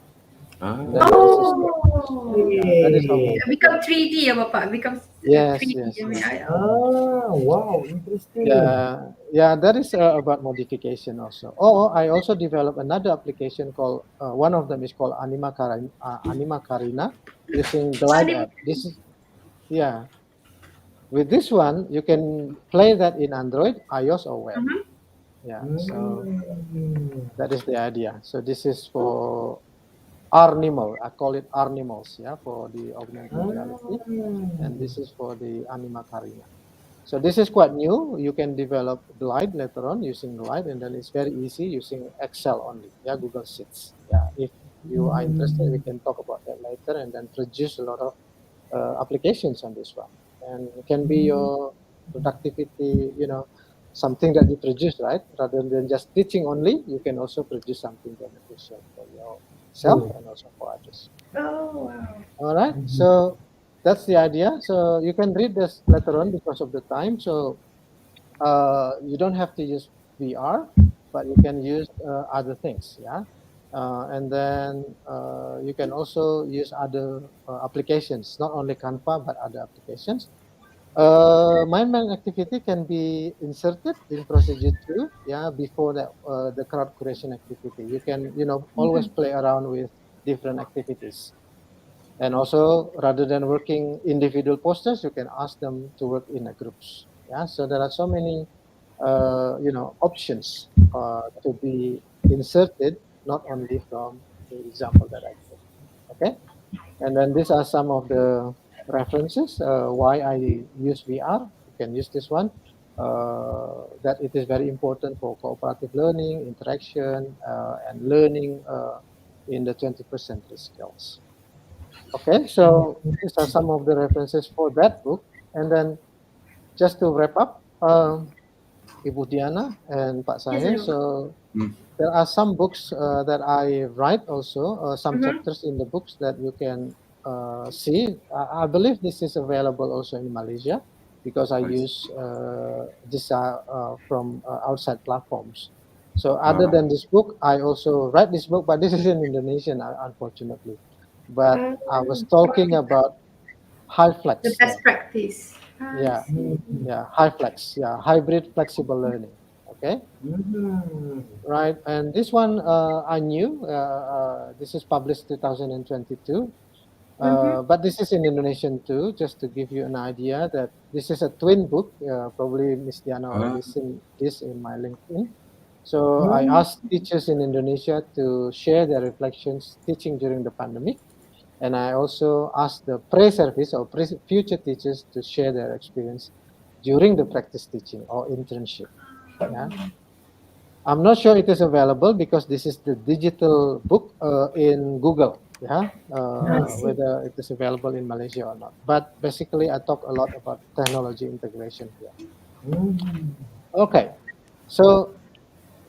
and then there is a story. Oh, Yeah, that is Hey. augmented become reality. 3D ya Bapak, becomes Yes, 3D. yes, I mean, yes. Ah, wow, interesting. Yeah, yeah, that is about modification also. Or I also developed another application called one of them is called Anima Karina using Glide Anim- app. This is, yeah. With this one, you can play that in Android, iOS, or web. Yeah. So Mm. that is the idea. So this is for Arnimal. I call it Arnimals. Yeah, for the augmented reality, and Ah. this is for the Anima Karina. So this is quite new. You can develop Glide later on using Glide, and then it's very easy using Excel only. Yeah, Google Sheets. Yeah, if you are interested, we can talk about that later, and then produce a lot of applications on this one. And it can be your productivity, something that you produce, right? Rather than just teaching only, you can also produce something beneficial for yourself Oh. and also for others. Oh, wow. All right. So that's the idea. So you can read this later on because of the time. So you don't have to use VR, but you can use other things. Yeah. And then you can also use other applications, not only Canva, but other applications. My main activity can be inserted in procedure two, yeah, before the crowd curation activity. You can, always play around with different activities. And also, rather than working individual posters, you can ask them to work in a groups. Yeah, so there are so many, options to be inserted, not only from the example that I gave. Okay, and then these are some of the references why I use VR. You can use this one. That it is very important for cooperative learning, interaction, and learning in the 21st century skills. Okay, so these are some of the references for that book. And then just to wrap up, Ibu Dianna and Pak Yes, Zahir. hello. So Mm. there are some books that I write also, some Mm-hmm. chapters in the books that you can see. I believe this is available also in Malaysia because I Nice. use this from outside platforms. So other Ah. than this book, I also write this book, but this is in Indonesian, unfortunately. But I was talking about high The flex best there. practice. I Yeah, see. yeah, high flex, yeah, hybrid flexible learning. Okay. Mm-hmm. Right, and this one I knew. This is published 2022, Mm-hmm. but this is in Indonesian too. Just to give you an idea that this is a twin book. Probably Miss Diana Ah. already seen this in my LinkedIn. So I Mm-hmm. asked teachers in Indonesia to share their reflections teaching during the pandemic, and I also asked the pre-service or future teachers to share their experience during the practice teaching or internship. Yeah. I'm not sure it is available because this is the digital book in Google. Yeah, I see. whether it is available in Malaysia or not. But basically, I talk a lot about technology integration here. Mm-hmm. Okay, so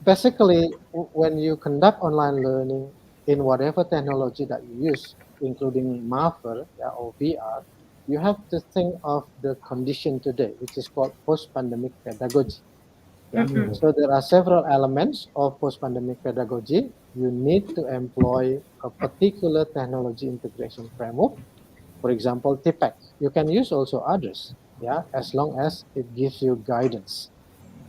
basically, when you conduct online learning in whatever technology that you use, including Marvel, yeah, or VR, you have to think of the condition today, which is called post-pandemic pedagogy. Yeah. Mm-hmm. So there are several elements of post-pandemic pedagogy. You need to employ a particular technology integration framework. For example, TPEC. You can use also others, yeah, as long as it gives you guidance.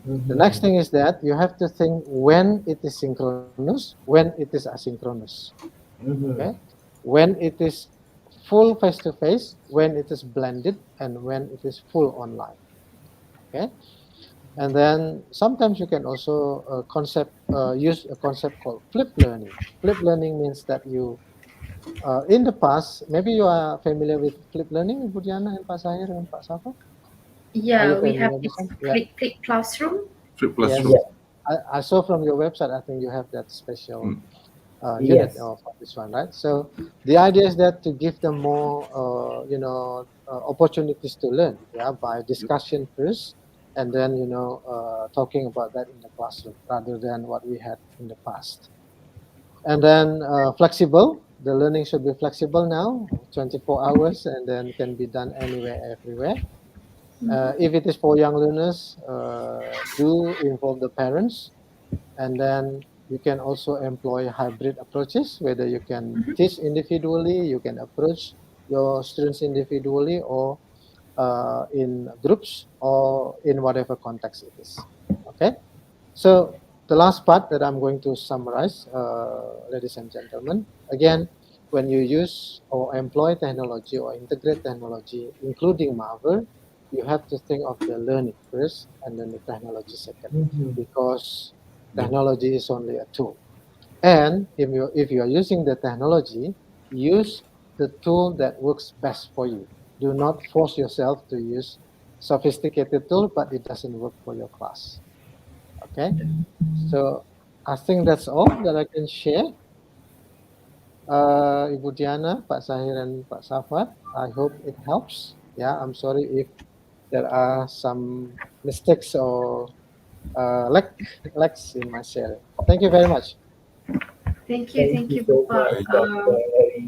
The next thing is that you have to think when it is synchronous, when it is asynchronous. Okay, Mm-hmm. when it is full face-to-face, when it is blended, and when it is full online. Okay. And then sometimes you can also use a concept called flip learning. Flip learning means that you, in the past, maybe you are familiar with flip learning, Ibu Diana and Pak Zahir and Pak Safa. Are you Yeah, we have familiar with this them? Yeah. click classroom. Flip Yes. classroom. Yeah. I saw from your website. I think you have that special Mm. unit Yes. for this one, right? So the idea is that to give them more, opportunities to learn, yeah, by Yep. discussion first, and then talking about that in the classroom rather than what we had in the past. And then flexible. The learning should be flexible now, 24 hours, and then can be done anywhere, everywhere. If it is for young learners, do involve the parents, and then you can also employ hybrid approaches, whether you can teach individually, you can approach your students individually, or in groups, or in whatever context it is. Okay, so the last part that I'm going to summarize, ladies and gentlemen, again, when you use or employ technology or integrate technology, including Marvel, you have to think of the learning first and then the technology second, Mm-hmm. because Yep. technology is only a tool. And if you are using the technology, use the tool that works best for you. Do not force yourself to use sophisticated tool, but it doesn't work for your class. Okay, so I think that's all that I can share. Ibu Diana, Pak Zahir, and Pak Safwat, I hope it helps. Yeah, I'm sorry if there are some mistakes or lacks in my sharing. Thank you very much. Thank Thank you you, so Bapak. much, Dr.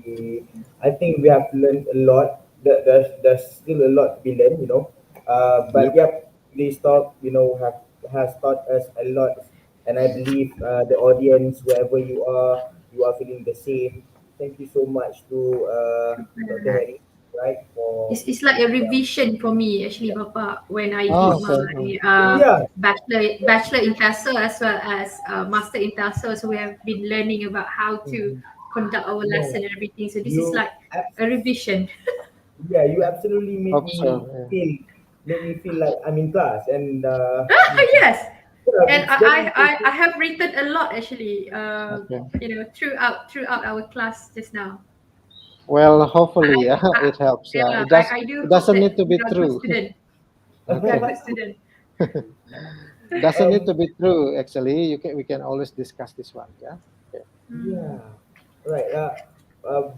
Hery. I think we have learned a lot. There's still a lot to be learned, But Yep. yep, this talk, has taught us a lot, and I believe the audience, wherever you are feeling the same. Thank you so much to Dr. Alright. Hery, right, for It's like a revision for me actually, Bapak, when I did Oh, Nice. my okay. yeah. bachelor in TESOL as well as master in TESOL. So we have been learning about how to Mhm. conduct our No, lesson and everything. So this is you like a revision. yeah, you absolutely Hope so. Yeah. made me feel like I'm in class, and Yes, and it's very I important. have written a lot actually. Okay. Throughout our class just now. Well, hopefully, yeah, I it helps. Yeah, yeah, I do It hope doesn't that need to be you're a good true. student. You're a Okay. good student. Doesn't need um, to be true. Actually, we can always discuss this one. Yeah. Okay. yeah, right.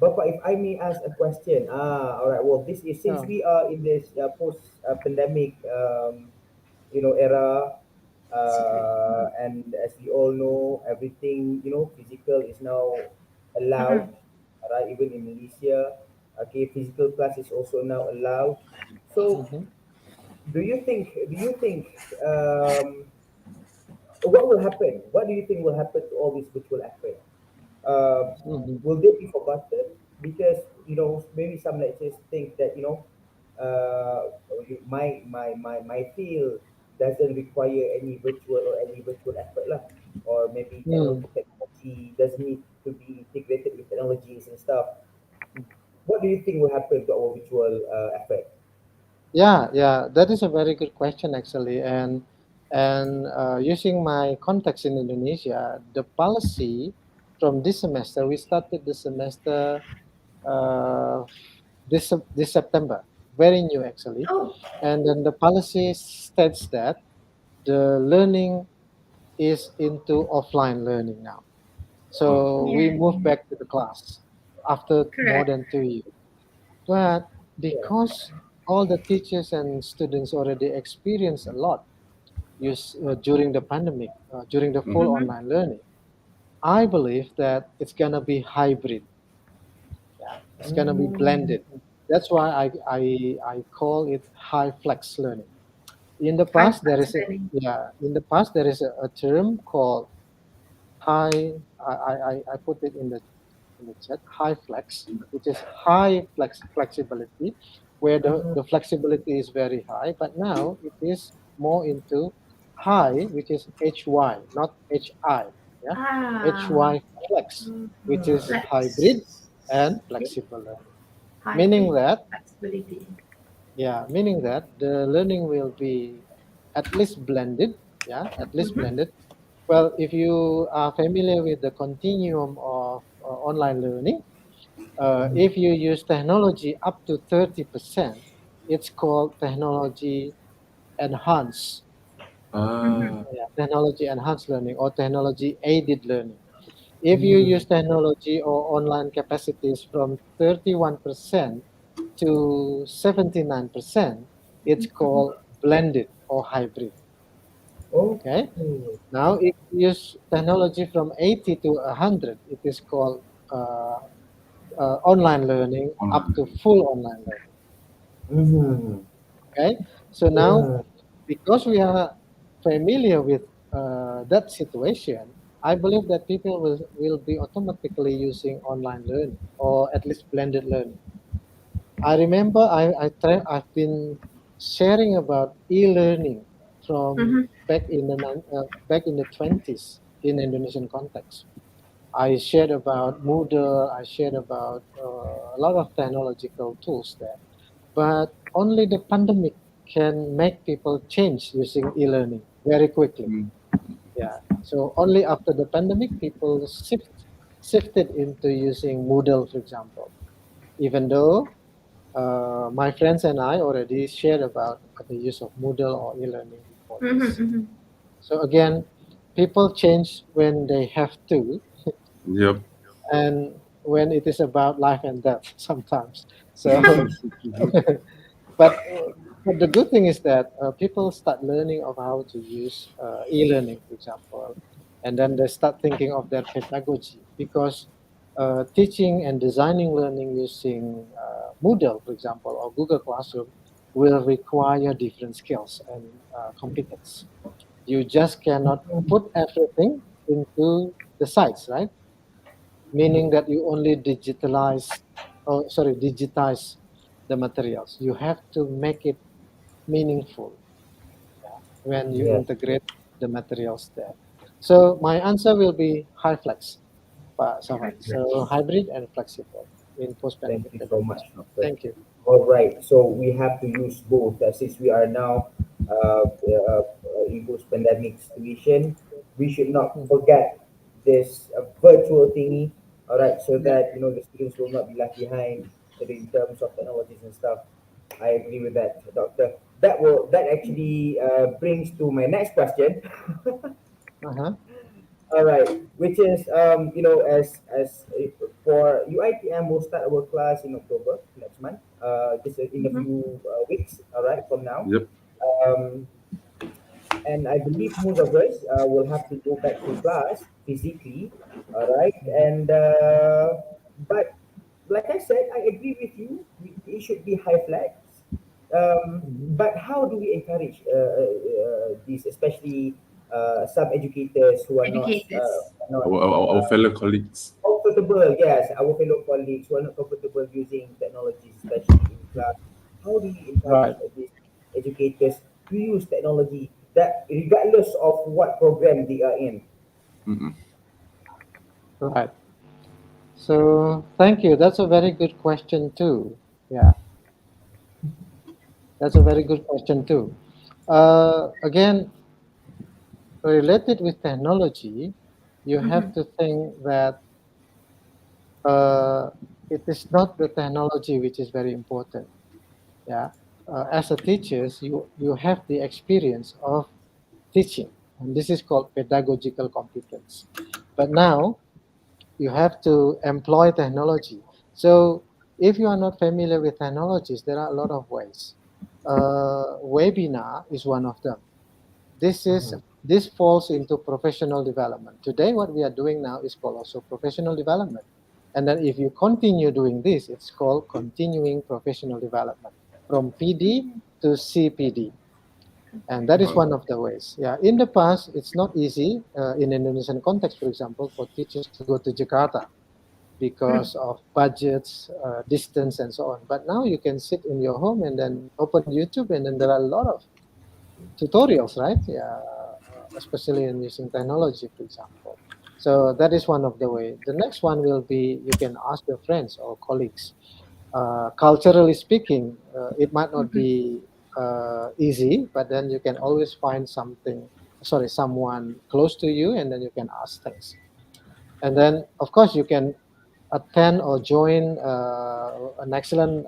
Bapak, if I may ask a question. All right. Well, this is since Oh, we are in this post pandemic, era. And as we all know, everything, physical is now allowed, Mm-hmm. right? Even in Malaysia, okay, physical class is also now allowed. So, Mhm. do you think, what will happen? What do you think will happen to all this virtual aspect? Uh, Mhm. will they be forgotten? Because maybe some lecturers think that my field doesn't require any virtual or any virtual effort lah, or maybe Mm. technology doesn't need to be integrated with technologies and stuff. What do you think will happen to our virtual effort? Yeah, yeah, that is a very good question actually, and using my context in Indonesia, the policy from this semester, we started the semester uh, this September, very new actually, Oh, and then the policy states that the learning is into offline learning now. So we yeah, move back to the class after more correct. than 2 years. But Yeah. because all the teachers and students already experience a lot during the pandemic, during the full Mhm. Mm-hmm. online learning, I believe that it's gonna be hybrid. Yeah, it's gonna be Mm, blended. That's why I call it high flex learning. In the High past, there flex is a learning. yeah. In the past, there is a term called high. I put it in the chat. High flex, which is high flexibility, where mhm. the flexibility is very high. But now it is more into high, which is HY, not HI. Yeah, Ah, HY flex, which is Ah, hybrid flex. and Okay. flexible learning. Meaning Hybrid that flexibility. yeah, meaning that the learning will be at least blended. Yeah, at least Mm-hmm. blended. Well, if you are familiar with the continuum of online learning, if you use technology up to 30%, it's called technology enhanced, Mm-hmm. Ah. technology enhanced learning or technology aided learning. If you mm, use technology or online capacities from 31% to 79%, it's called blended or hybrid. Okay. okay. Now, if you use technology from 80 to 100, it is called online learning up to Online. full online learning. Mm-hmm. Okay. So now, Yeah. because we are familiar with that situation, I believe that people will be automatically using online learning or at least blended learning. I remember I've been sharing about e-learning from Mm-hmm. back in the 20s in Indonesian context. I shared about Moodle, I shared about a lot of technological tools there. But only the pandemic can make people change using e-learning very quickly. Mm. Yeah. So only after the pandemic, people shifted into using Moodle, for example. Even though my friends and I already shared about the use of Moodle or e-learning before Mm-hmm. this. Mm-hmm. So again, people change when they have to, Yep. and when it is about life and death sometimes. So, but but the good thing is that people start learning of how to use e-learning, for example, and then they start thinking of their pedagogy because teaching and designing learning using Moodle, for example, or Google Classroom will require different skills and competence. You just cannot put everything into the sites, right? Meaning that you only digitize the materials. You have to make it meaningful, yeah, when you Yes. integrate the materials there. So my answer will be high flex, Pak Safwat. High So flex. hybrid and flexible in Thank post-pandemic you so much, pedagogy. doctor. Thank you. All right. So we have to use both. Since we are now in post-pandemic situation, we should not Mhm. forget this virtual thingy. All right, so Yeah. that the students will not be left behind in terms of technologies and stuff. I agree with that, doctor. That actually brings to my next question. Uh-huh. All right, which is as for UiTM, we'll start our class in October next month. Just in a Mm-hmm. few weeks. All right, from now. Yep. Um, and I believe most of us will have to go back to class physically, all right? And but like I said, I agree with you. It should be high flex. But how do we encourage these, especially some educators who are Educators. not Our fellow colleagues. comfortable? Yes, our fellow colleagues who are not comfortable using technology, especially in class. How do we encourage Right. these educators to use technology that, regardless of what program they are in? Mm-mm. Right. So thank you. That's a very good question too. Yeah, that's a very good question too. Again, related with technology, you have to think that uh, it is not the technology which is very important. Yeah, as a teachers, you have the experience of teaching, and this is called pedagogical competence. But now you have to employ technology. So if you are not familiar with technologies, there are a lot of ways. Webinar is one of them. This falls into professional development. Today, what we are doing now is called also professional development. And then if you continue doing this, it's called continuing professional development from PD to CPD. And that is Oh. one of the ways. Yeah, in the past, it's not easy in Indonesian context, for example, for teachers to go to Jakarta because of budgets, distance, and so on. But now you can sit in your home and then open YouTube, and then there are a lot of tutorials, right? Yeah, especially in using technology, for example. So that is one of the way. The next one will be you can ask your friends or colleagues. Culturally speaking, it might not be easy, but then you can always find someone close to you, and then you can ask things. And then, of course, you can attend or join an excellent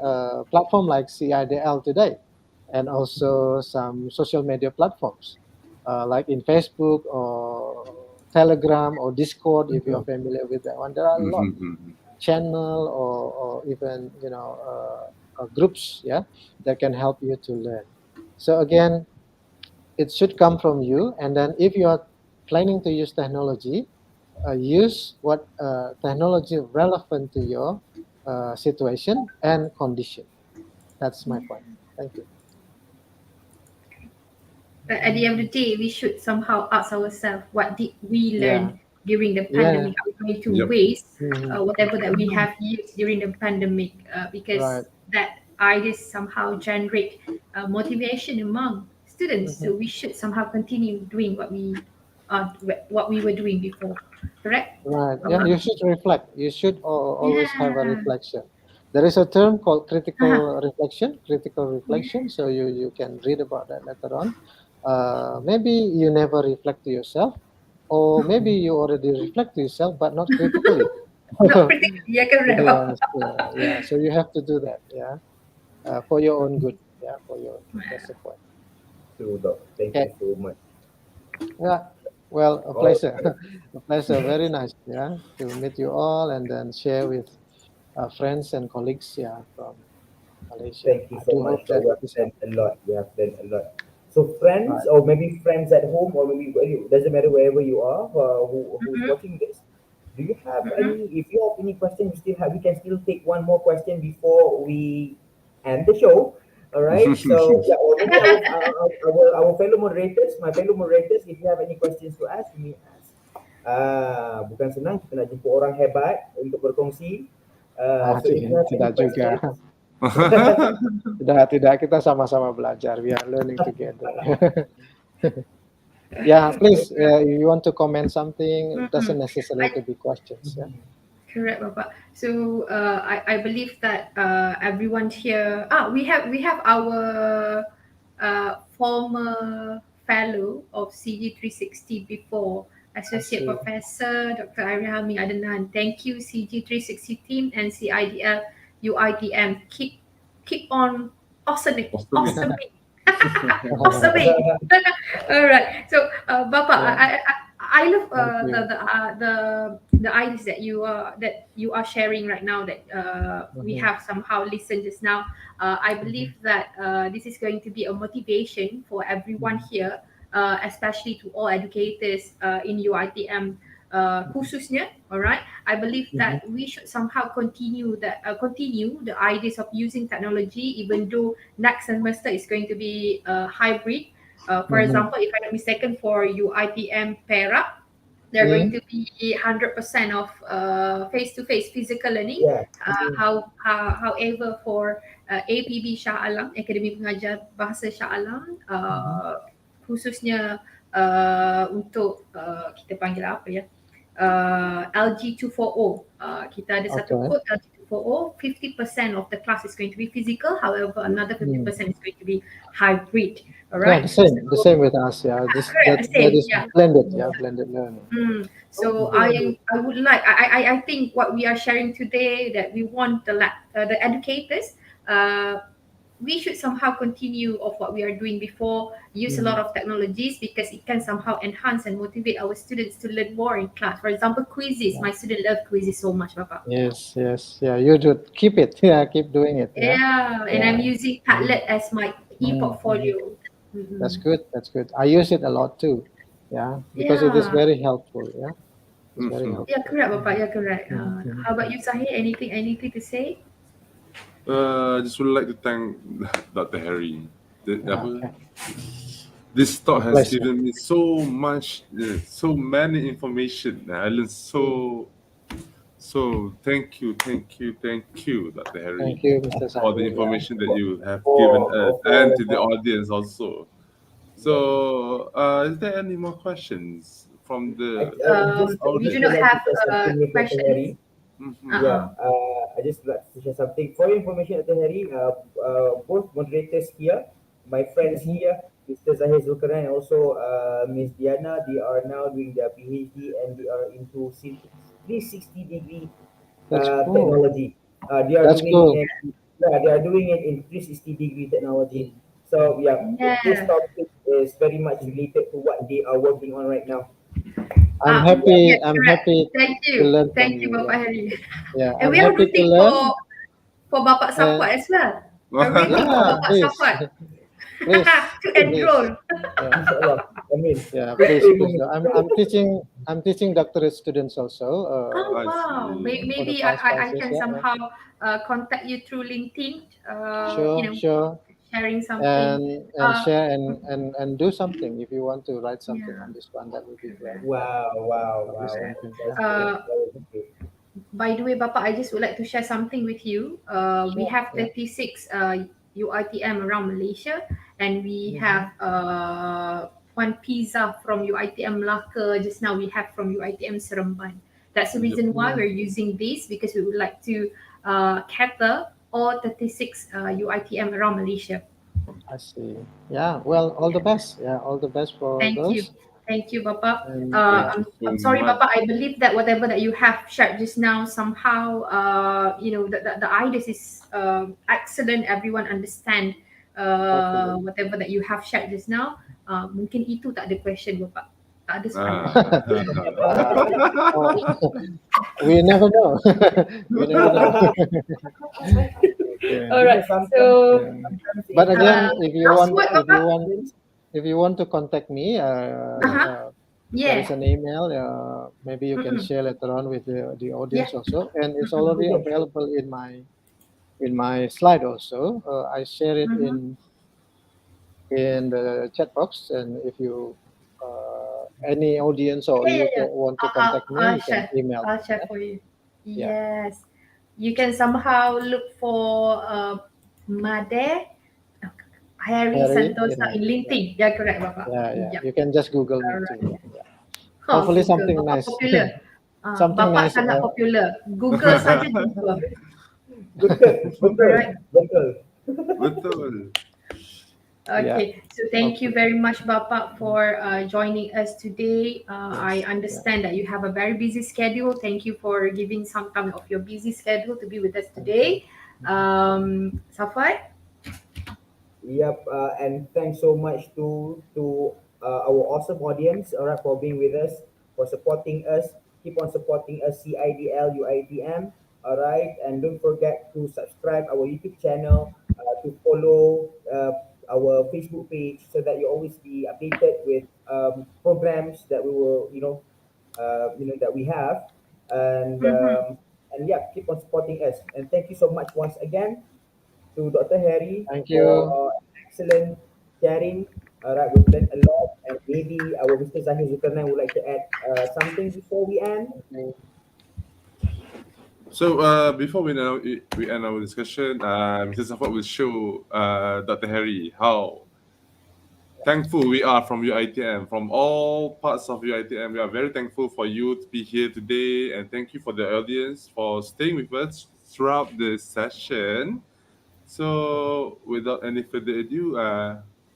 platform like CiDL today, and also some social media platforms like in Facebook or Telegram or Discord. If you are familiar with that one, there are a lot Mm-hmm. channel or even groups, yeah, that can help you to learn. So again, it should come from you, and then if you are planning to use technology, use what technology relevant to your situation and condition. That's my point. Thank you. But at the end of the day, we should somehow ask ourselves, what did we Yeah, learn during the yeah. pandemic? Are we going to Yep. waste Mhm. whatever that we have used during the pandemic? Right. Because that ideas somehow generate motivation among students. Mhm. So we should somehow continue doing what we were doing before. Correct? Right. Yeah, Papa? you should reflect. You should always have a Yeah. reflection. There is a term called Uh-huh. critical reflection. Critical Yeah. reflection. So you can read about that later on. Maybe you never reflect to yourself, or maybe you already reflect to yourself, but not critically. Not critically. Yeah, correct, Papa. Yes. Yeah. So you have to do that. Yeah. For your own good. Yeah. For your own good. That's the point. So, Doc, thank Okay. you so much. Yeah. Well, a All pleasure. right. A pleasure. Very nice. Yeah. To meet you all and then share with friends and colleagues, yeah, from Malaysia. Thank you I so do much, hope Doc. that We it have is learned helpful. a lot. We have learned a lot. So, friends, Right. or maybe friends at home, or maybe doesn't matter wherever you are, who's Mm-hmm. watching this. Do you have Mm-hmm. any? If you have any questions, we can still take one more question before we end the show. All right. So yeah, or maybe our fellow moderators, my fellow moderators, if you have any questions to ask, you may ask. Bukan senang kita nak jumpa orang hebat untuk berkongsi. So if you have any Tidak juga. questions, Tidak, tidak. Kita sama-sama belajar. We are learning together. Yeah, please, if you want to comment something, it Mm-hmm. doesn't necessarily to be questions. Yeah. Correct, Bapak. So I believe that everyone here. We have our former fellow of CG360 before, I Associate see. Professor Dr. Arihalmi Adnan. Thank you, CG360 team and CIDL UiTM. Keep on Awesome. awesome. Awesome. All right. So, Bapa, Yeah. I love Thank you. the ideas that you are sharing right now, that we Mhm. have somehow listened just now. I believe that this is going to be a motivation for everyone Mhm. here especially to all educators in UiTM khususnya. Alright, I believe that we should somehow continue the ideas of using technology, even though next semester is going to be hybrid. For example, if I'm not mistaken, for UiTM Perak, they're going to be 100% of face-to-face physical learning. Yeah. However, for APB Shah Alam, Akademi Pengajian Bahasa Shah Alam, khususnya untuk kita panggil apa ya, LG240. Kita ada satu code LG240, 50% of the class is going to be physical, however another 50% is going to be hybrid. Alright. Yeah, the same with us. Yeah, that is blended. Yeah, blended learning. So I would like I think what we are sharing today, that we want the educators, we should somehow continue of what we are doing before, use a lot of technologies, because it can somehow enhance and motivate our students to learn more in class. For example, quizzes. My student love quizzes so much, Papa. Yes. Yeah, you do keep it. Yeah, keep doing it. Yeah, and I'm using Padlet as my e-portfolio. That's good. I use it a lot too. Yeah, because it is very helpful. Yeah, it's very helpful. Yeah, correct, Papa. Yeah, correct. How about you, Zahir? Anything to say? I just would like to thank Dr. Hery. This talk has given me so much, so many information. I learned so. Thank you, Dr. Hery. Thank you, Mr. For all the information that you have given us and to the audience also. So, is there any more questions from the we do not have questions. Yeah, I just like to share something. For your information, Dr. Hery, both moderators here, my friends here, Mr. Zahir, Zulkernain, and also Miss Dianna, they are now doing their PhD and they are into 360-degree technology. They are doing it in 360-degree technology. So this topic is very much related to what they are working on right now. I'm happy. I'm happy. Thank to learn from you, Bapak Hery. Yeah, and we are rooting for Bapak Safwat as well. We're waiting for Bapak Safwat to enroll. Please. I'm teaching doctorate students also. Wow. Maybe I can somehow contact you through LinkedIn. Sure. Sharing something and share and do something. If you want to write something on this one, that would be great. Wow. By the way, Bapak, I just would like to share something with you. We have 36 UiTM around Malaysia, and we have one pizza from UiTM Melaka. Just now we have from UiTM Seremban. That's the reason why we're using this, because we would like to cater all 36 UiTM around Malaysia. I see. Yeah, well, all the best. Yeah, all the best for those. Thank you, Bapak. I'm sorry, Bapak. I believe that whatever that you have shared just now, somehow, the ideas is excellent. Everyone understand whatever that you have shared just now. Mungkin itu tak ada question, Bapak. Tak ada soalan. We never know. Alright. So, but again, if you want to contact me, there is an email. Maybe you can share later on with the audience also, and it's already available in my slide also. I share it in the chat box, and if you any audience or you want to contact me, you can email. I'll share for you. Yes, you can somehow look for Made Hery Santosa in LinkedIn. Yeah, correct, Bapak. Yeah. You can just Google me too. Hopefully something nice. Popular. Something Bapak nice. sangat popular. Google saja jumpa. Betul. Okay, so thank you very much, Bapak, for joining us today. I understand that you have a very busy schedule. Thank you for giving some time of your busy schedule to be with us today. Safwat? Yep, and thanks so much to our awesome audience, all right, for being with us, for supporting us. Keep on supporting us, CiDL, UiTM, all right, and don't forget to subscribe our YouTube channel, to follow our Facebook page so that you always be updated with programs that we will, that we have, Mm-hmm. and yeah, keep on supporting us. And thank you so much once again to Dr. Hery Thank for you. excellent sharing. All right, we've learned a lot, and maybe our Mr. Zahir Zulkernain would like to add something before we end. So before we end our discussion, Mr. Safwat will show Dr. Hery how thankful we are from UiTM, from all parts of UiTM. We are very thankful for you to be here today, and thank you for the audience for staying with us throughout the session. So without any further ado,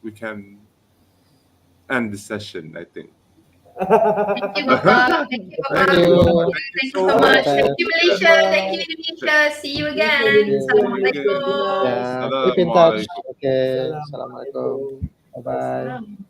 we can end the session, I think. Thank you, Bapak. Thank you, Thank Thank Bapak. you, Thank Bapak. you. you. Thank you Thank you so so All the much. much. Thank best. you, Thank you so Malaysia. Thank you, much. Indonesia. See you Thank you, again. Indonesia. See you Malaysia. again. Good Assalamualaikum. night. Yeah, keep in touch. Assalamualaikum. Okay. Assalamualaikum. Assalamualaikum. Bye bye. Salam.